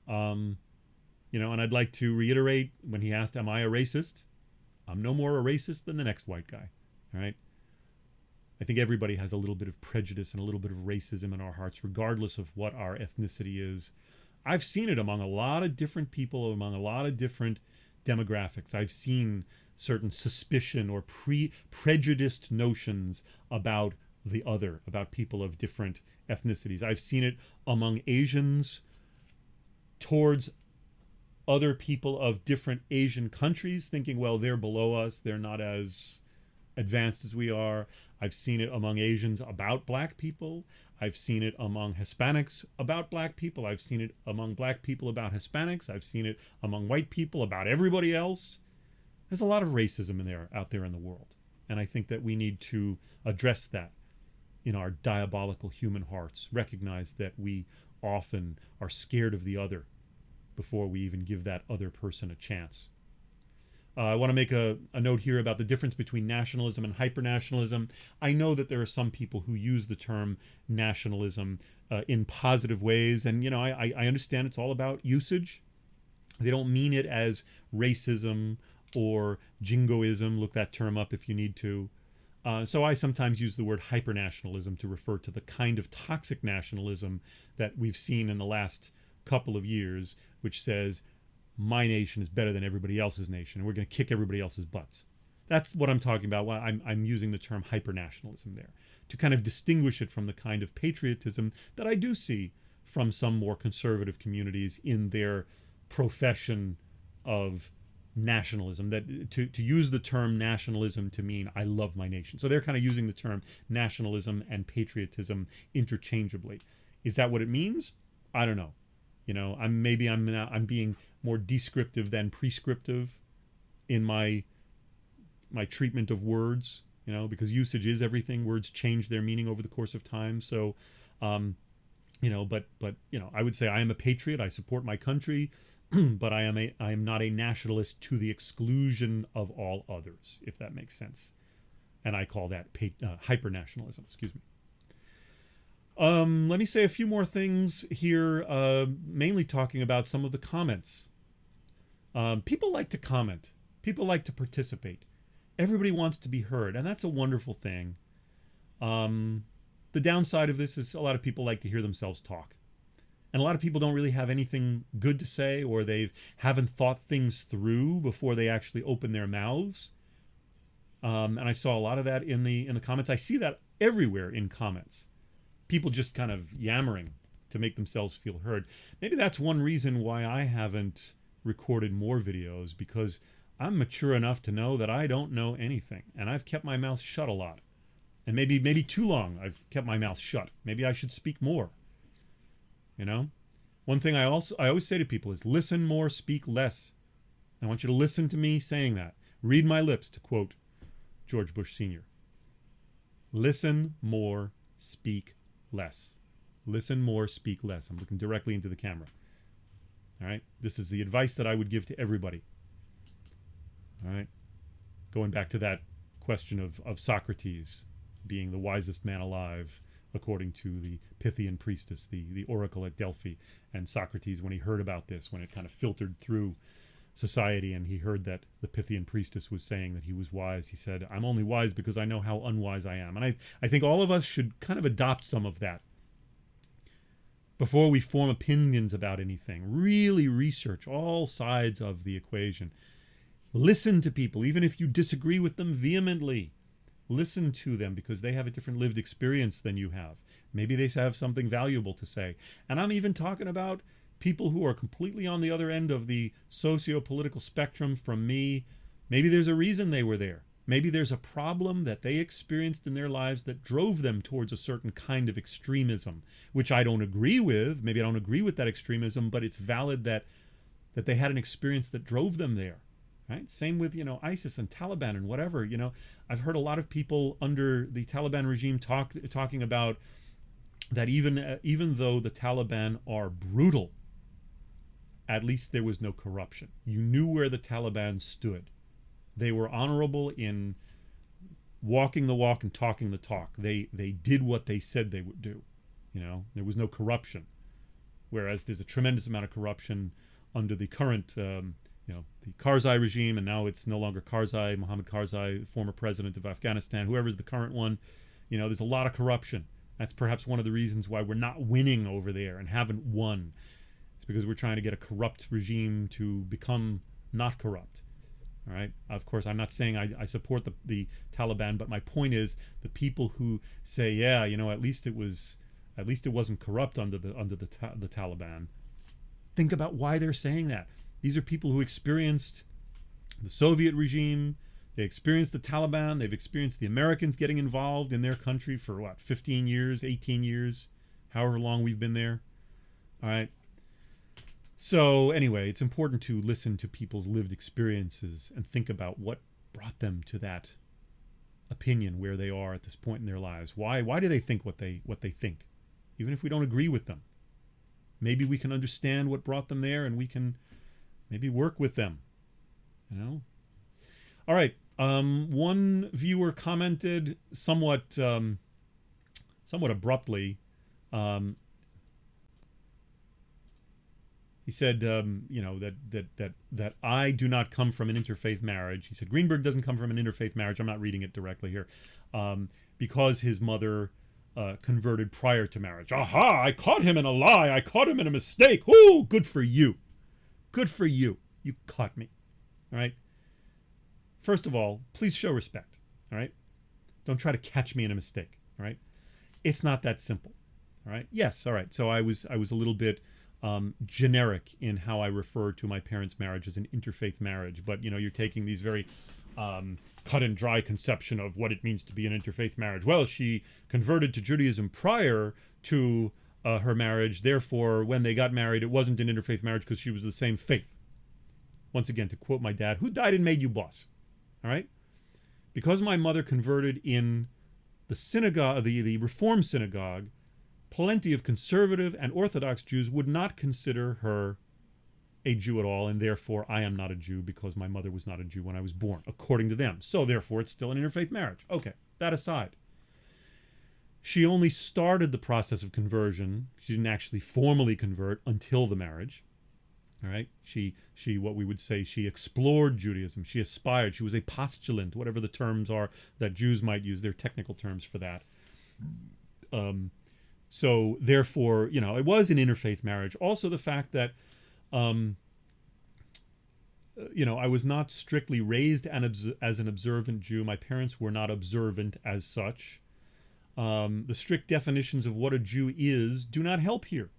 Speaker 1: And I'd like to reiterate when he asked, am I a racist? I'm no more a racist than the next white guy. All right. I think everybody has a little bit of prejudice and a little bit of racism in our hearts, regardless of what our ethnicity is. I've seen it among a lot of different people, among a lot of different demographics. I've seen certain suspicion or prejudiced notions about the other, about people of different ethnicities. I've seen it among Asians towards other people of different Asian countries, thinking, well, they're below us, they're not as advanced as we are. I've seen it among Asians about black people. I've seen it among Hispanics about black people. I've seen it among black people about Hispanics. I've seen it among white people about everybody else. There's a lot of racism out there in the world. And I think that we need to address that in our diabolical human hearts. Recognize that we often are scared of the other before we even give that other person a chance. I want to make a note here about the difference between nationalism and hypernationalism. I know that there are some people who use the term nationalism in positive ways, and I understand it's all about usage. They don't mean it as racism or jingoism. Look that term up if you need to. So I sometimes use the word hypernationalism to refer to the kind of toxic nationalism that we've seen in the last couple of years, which says, my nation is better than everybody else's nation, and we're going to kick everybody else's butts. That's what I'm talking about. I'm using the term hypernationalism there to kind of distinguish it from the kind of patriotism that I do see from some more conservative communities in their profession of nationalism, that to use the term nationalism to mean I love my nation. So they're kind of using the term nationalism and patriotism interchangeably. Is that what it means? I don't know. You know, I'm being more descriptive than prescriptive in my treatment of words, you know, because usage is everything. Words change their meaning over the course of time. So you know, but you know, I would say I am a patriot. I support my country. But I am not a nationalist to the exclusion of all others, if that makes sense. And I call that hyper-nationalism. Excuse me. Let me say a few more things here, mainly talking about some of the comments. People like to comment. People like to participate. Everybody wants to be heard, and that's a wonderful thing. The downside of this is a lot of people like to hear themselves talk. And a lot of people don't really have anything good to say, or they haven't thought things through before they actually open their mouths. And I saw a lot of that in the comments. I see that everywhere in comments. People just kind of yammering to make themselves feel heard. Maybe that's one reason why I haven't recorded more videos, because I'm mature enough to know that I don't know anything, and I've kept my mouth shut a lot. And maybe too long I've kept my mouth shut. Maybe I should speak more. You know, one thing I always say to people is listen more, speak less. I want you to listen to me saying that. Read my lips, to quote George Bush Sr. Listen more, speak less. Listen more, speak less. I'm looking directly into the camera. All right. This is the advice that I would give to everybody. All right. Going back to that question of Socrates being the wisest man alive, according to the Pythian priestess, the oracle at Delphi, and Socrates, when he heard about this, when it kind of filtered through society and he heard that the Pythian priestess was saying that he was wise, he said, I'm only wise because I know how unwise I am. And I think all of us should kind of adopt some of that. Before we form opinions about anything, really research all sides of the equation. Listen to people, even if you disagree with them vehemently. Listen to them because they have a different lived experience than you have. Maybe they have something valuable to say. And I'm even talking about people who are completely on the other end of the socio-political spectrum from me. Maybe there's a reason they were there. Maybe there's a problem that they experienced in their lives that drove them towards a certain kind of extremism, which I don't agree with. Maybe I don't agree with that extremism, but it's valid that they had an experience that drove them there. Right? Same with, you know, ISIS and Taliban and whatever. You know, I've heard a lot of people under the Taliban regime talking about that even though the Taliban are brutal, at least there was no corruption. You knew where the Taliban stood. They were honorable in walking the walk and talking the talk. They did what they said they would do. You know, there was no corruption. Whereas there's a tremendous amount of corruption under the current you know, the Karzai regime, and now it's no longer Karzai, Mohammed Karzai, former president of Afghanistan, whoever's the current one. You know, there's a lot of corruption. That's perhaps one of the reasons why we're not winning over there and haven't won. It's because we're trying to get a corrupt regime to become not corrupt. All right. Of course, I'm not saying I support the Taliban, but my point is the people who say, yeah, you know, at least it wasn't corrupt under the Taliban. Think about why they're saying that. These are people who experienced the Soviet regime, they experienced the Taliban, they've experienced the Americans getting involved in their country for, 15 years, 18 years, however long we've been there. All right. So anyway, it's important to listen to people's lived experiences and think about what brought them to that opinion where they are at this point in their lives. Why do they think what they think? Even if we don't agree with them. Maybe we can understand what brought them there and we can maybe work with them, you know? All right. One viewer commented somewhat abruptly. He said, you know, that I do not come from an interfaith marriage. He said Greenberg doesn't come from an interfaith marriage. I'm not reading it directly here, because his mother converted prior to marriage. Aha! I caught him in a lie. I caught him in a mistake. Ooh, good for you. Good for you. You caught me. All right. First of all, please show respect. All right. Don't try to catch me in a mistake. All right. It's not that simple. All right. Yes. All right. So I was a little bit generic in how I refer to my parents' marriage as an interfaith marriage. But you're taking these very cut and dry conception of what it means to be an interfaith marriage. Well, she converted to Judaism prior to her marriage. Therefore, when they got married, it wasn't an interfaith marriage because she was the same faith. Once again, to quote my dad, who died and made you boss? All right? Because my mother converted in the synagogue, the Reform synagogue, plenty of conservative and Orthodox Jews would not consider her a Jew at all, and therefore I am not a Jew because my mother was not a Jew when I was born, according to them. So therefore it's still an interfaith marriage. Okay, that aside. She only started the process of conversion. She didn't actually formally convert until the marriage. All right? She what we would say, she explored Judaism. She aspired. She was a postulant, whatever the terms are that Jews might use. They're technical terms for that. So therefore, it was an interfaith marriage. Also the fact that I was not strictly raised as an observant Jew. My parents were not observant as such. The strict definitions of what a Jew is do not help here.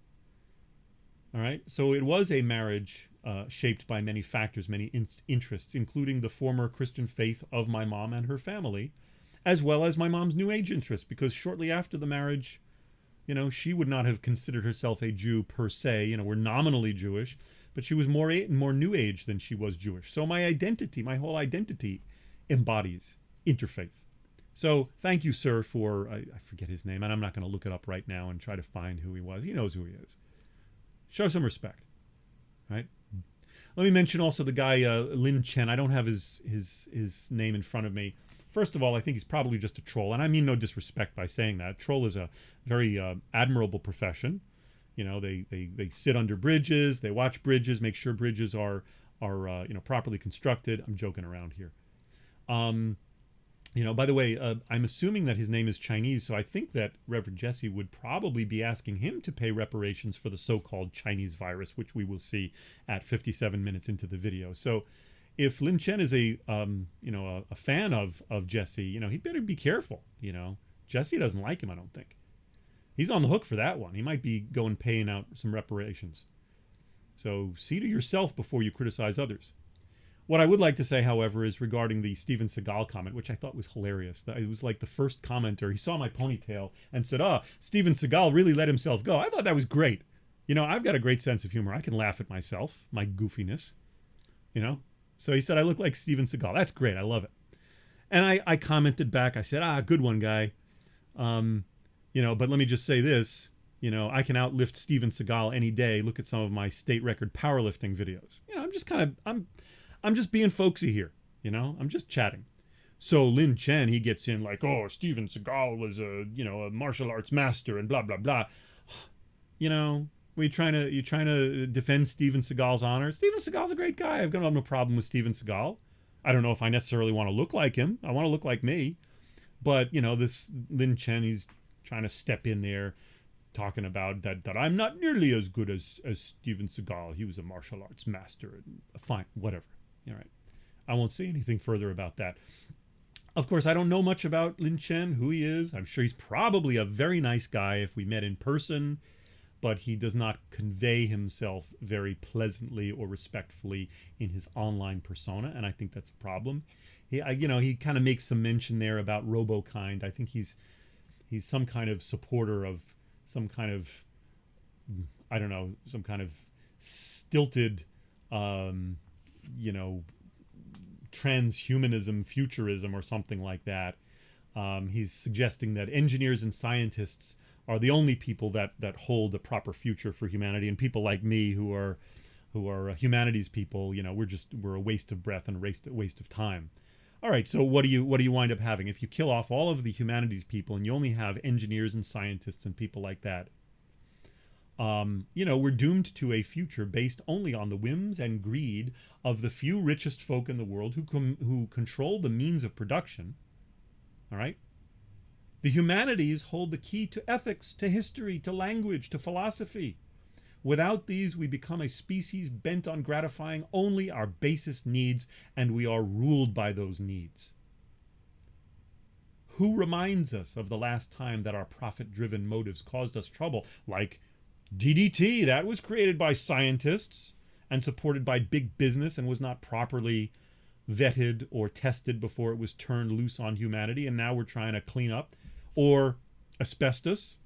Speaker 1: All right? So it was a marriage shaped by many factors, many interests, including the former Christian faith of my mom and her family, as well as my mom's New Age interests, because shortly after the marriage, she would not have considered herself a Jew per se. We're nominally Jewish, but she was more New Age than she was Jewish. So my whole identity embodies interfaith. So thank you, sir, for, I forget his name, and I'm not going to look it up right now and try to find who he was. He knows who he is. Show some respect, right? Let me mention also the guy, Lin Chen. I don't have his name in front of me. First of all, I think he's probably just a troll, and I mean no disrespect by saying that. Troll is a very admirable profession. They sit under bridges, they watch bridges, make sure bridges are properly constructed. I'm joking around here. By the way, I'm assuming that his name is Chinese, so I think that Reverend Jesse would probably be asking him to pay reparations for the so-called Chinese virus, which we will see at 57 minutes into the video. So if Lin Chen is a fan of Jesse, he better be careful. Jesse doesn't like him, I don't think. He's on the hook for that one. He might be paying out some reparations. So see to yourself before you criticize others. What I would like to say, however, is regarding the Steven Seagal comment, which I thought was hilarious. It was like the first commenter. He saw my ponytail and said, Steven Seagal really let himself go. I thought that was great. I've got a great sense of humor. I can laugh at myself, my goofiness, So he said, I look like Steven Seagal. That's great. I love it. And I commented back. I said, good one, guy. But let me just say this. I can outlift Steven Seagal any day. Look at some of my state record powerlifting videos. I'm just being folksy here, I'm just chatting. So Lin Chen, he gets in like, Steven Seagal was a martial arts master and blah, blah, blah. You trying to defend Steven Seagal's honor? Steven Seagal's a great guy. I've got no problem with Steven Seagal. I don't know if I necessarily want to look like him. I want to look like me. But, this Lin Chen, he's trying to step in there talking about that I'm not nearly as good as Steven Seagal. He was a martial arts master. Fine, whatever. All right. I won't say anything further about that. Of course, I don't know much about Lin Chen, who he is. I'm sure he's probably a very nice guy if we met in person, but he does not convey himself very pleasantly or respectfully in his online persona, and I think that's a problem. He kind of makes some mention there about RoboKind. I think he's some kind of supporter of some kind of, some kind of stilted, transhumanism, futurism, or something like that. He's suggesting that engineers and scientists are the only people that hold a proper future for humanity, and people like me who are humanities people, we're a waste of breath and a waste of time. All right, so what do you wind up having if you kill off all of the humanities people and you only have engineers and scientists and people like that? We're doomed to a future based only on the whims and greed of the few richest folk in the world who control the means of production. All right? The humanities hold the key to ethics, to history, to language, to philosophy. Without these, we become a species bent on gratifying only our basest needs, and we are ruled by those needs. Who reminds us of the last time that our profit-driven motives caused us trouble, like DDT, that was created by scientists and supported by big business and was not properly vetted or tested before it was turned loose on humanity, and now we're trying to clean up. Or asbestos,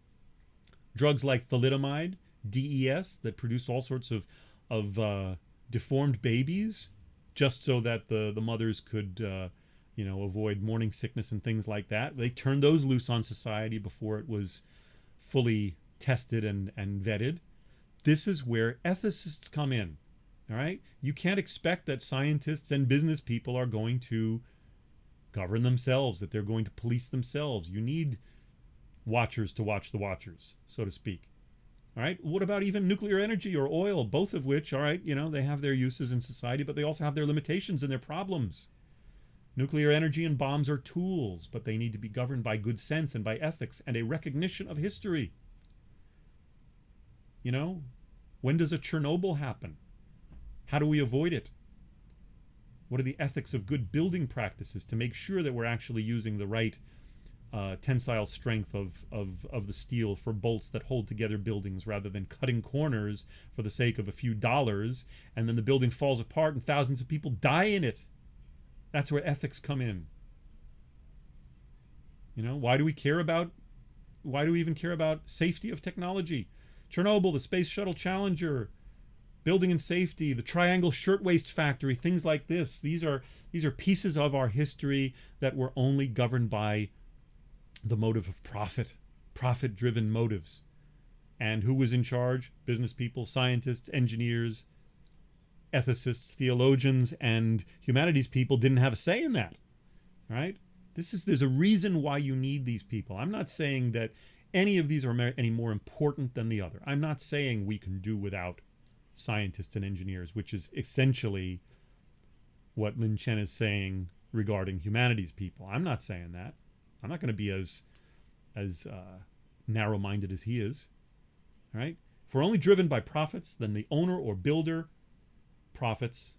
Speaker 1: drugs like thalidomide, DES, that produced all sorts of deformed babies just so that the mothers could avoid morning sickness and things like that. They turned those loose on society before it was fully tested and vetted. This is where ethicists come in. All right? You can't expect that scientists and business people are going to govern themselves, that they're going to police themselves. You need watchers to watch the watchers, so to speak. All right? What about even nuclear energy or oil, both of which, all right, they have their uses in society, but they also have their limitations and their problems. Nuclear energy and bombs are tools, but they need to be governed by good sense and by ethics and a recognition of history. When does a Chernobyl happen? How do we avoid it? What are the ethics of good building practices to make sure that we're actually using the right tensile strength of the steel for bolts that hold together buildings, rather than cutting corners for the sake of a few dollars, and then the building falls apart and thousands of people die in it? That's where ethics come in. Why do we even care about safety of technology? Chernobyl, the Space Shuttle Challenger, building and safety, the Triangle Shirtwaist Factory, things like this. These are pieces of our history that were only governed by the motive of profit-driven motives. And who was in charge? Business people, scientists, engineers, ethicists, theologians, and humanities people didn't have a say in that. Right? There's a reason why you need these people. I'm not saying that any of these are any more important than the other. I'm not saying we can do without scientists and engineers, which is essentially what Lin Chen is saying regarding humanities people. I'm not saying that. I'm not going to be as narrow-minded as he is. All right? If we're only driven by profits, then the owner or builder profits.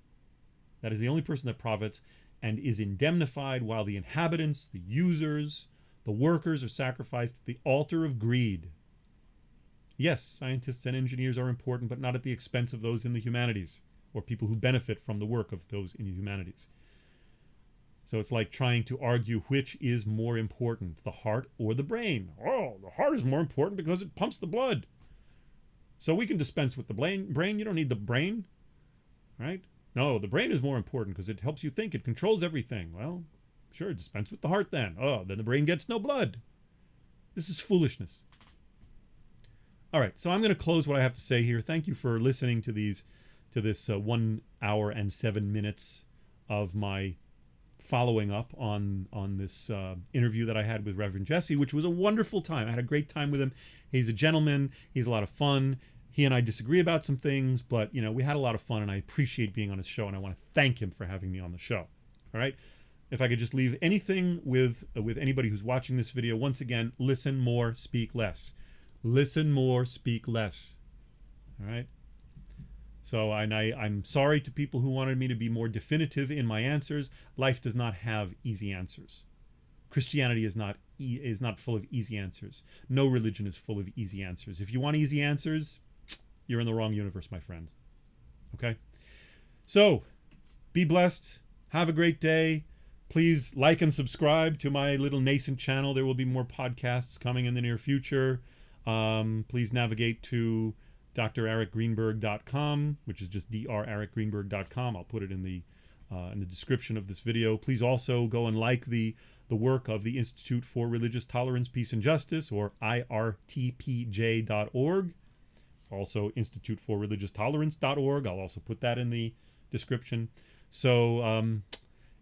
Speaker 1: That is the only person that profits and is indemnified, while the inhabitants, the users, the workers are sacrificed at the altar of greed. Yes, scientists and engineers are important, but not at the expense of those in the humanities, or people who benefit from the work of those in the humanities. So it's like trying to argue which is more important, the heart or the brain. Oh, the heart is more important because it pumps the blood. So we can dispense with the brain. You don't need the brain, right? No, the brain is more important because it helps you think. It controls everything. Well, sure, dispense with the heart then. Oh, then the brain gets no blood. This is foolishness. All right, so I'm going to close what I have to say here. Thank you for listening to this 1 hour and 7 minutes of my following up on this interview that I had with Reverend Jesse, which was a wonderful time. I had a great time with him. He's a gentleman. He's a lot of fun. He and I disagree about some things, but we had a lot of fun, and I appreciate being on his show, and I want to thank him for having me on the show. All right. If I could just leave anything with anybody who's watching this video, once again, listen more, speak less. Listen more, speak less. All right. So I'm sorry to people who wanted me to be more definitive in my answers. Life does not have easy answers. Christianity is not full of easy answers. No religion is full of easy answers. If you want easy answers, you're in the wrong universe, my friend. Okay? So, be blessed. Have a great day. Please like and subscribe to my little nascent channel. There will be more podcasts coming in the near future. Please navigate to drarikgreenberg.com, which is just drarikgreenberg.com. I'll put it in the description of this video. Please also go and like the work of the Institute for Religious Tolerance, Peace, and Justice, or irtpj.org. Also, instituteforreligiousTolerance.org. I'll also put that in the description. So,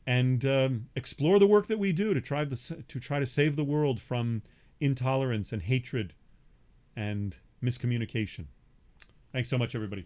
Speaker 1: explore the work that we do to try to save the world from intolerance and hatred and miscommunication. Thanks so much, everybody.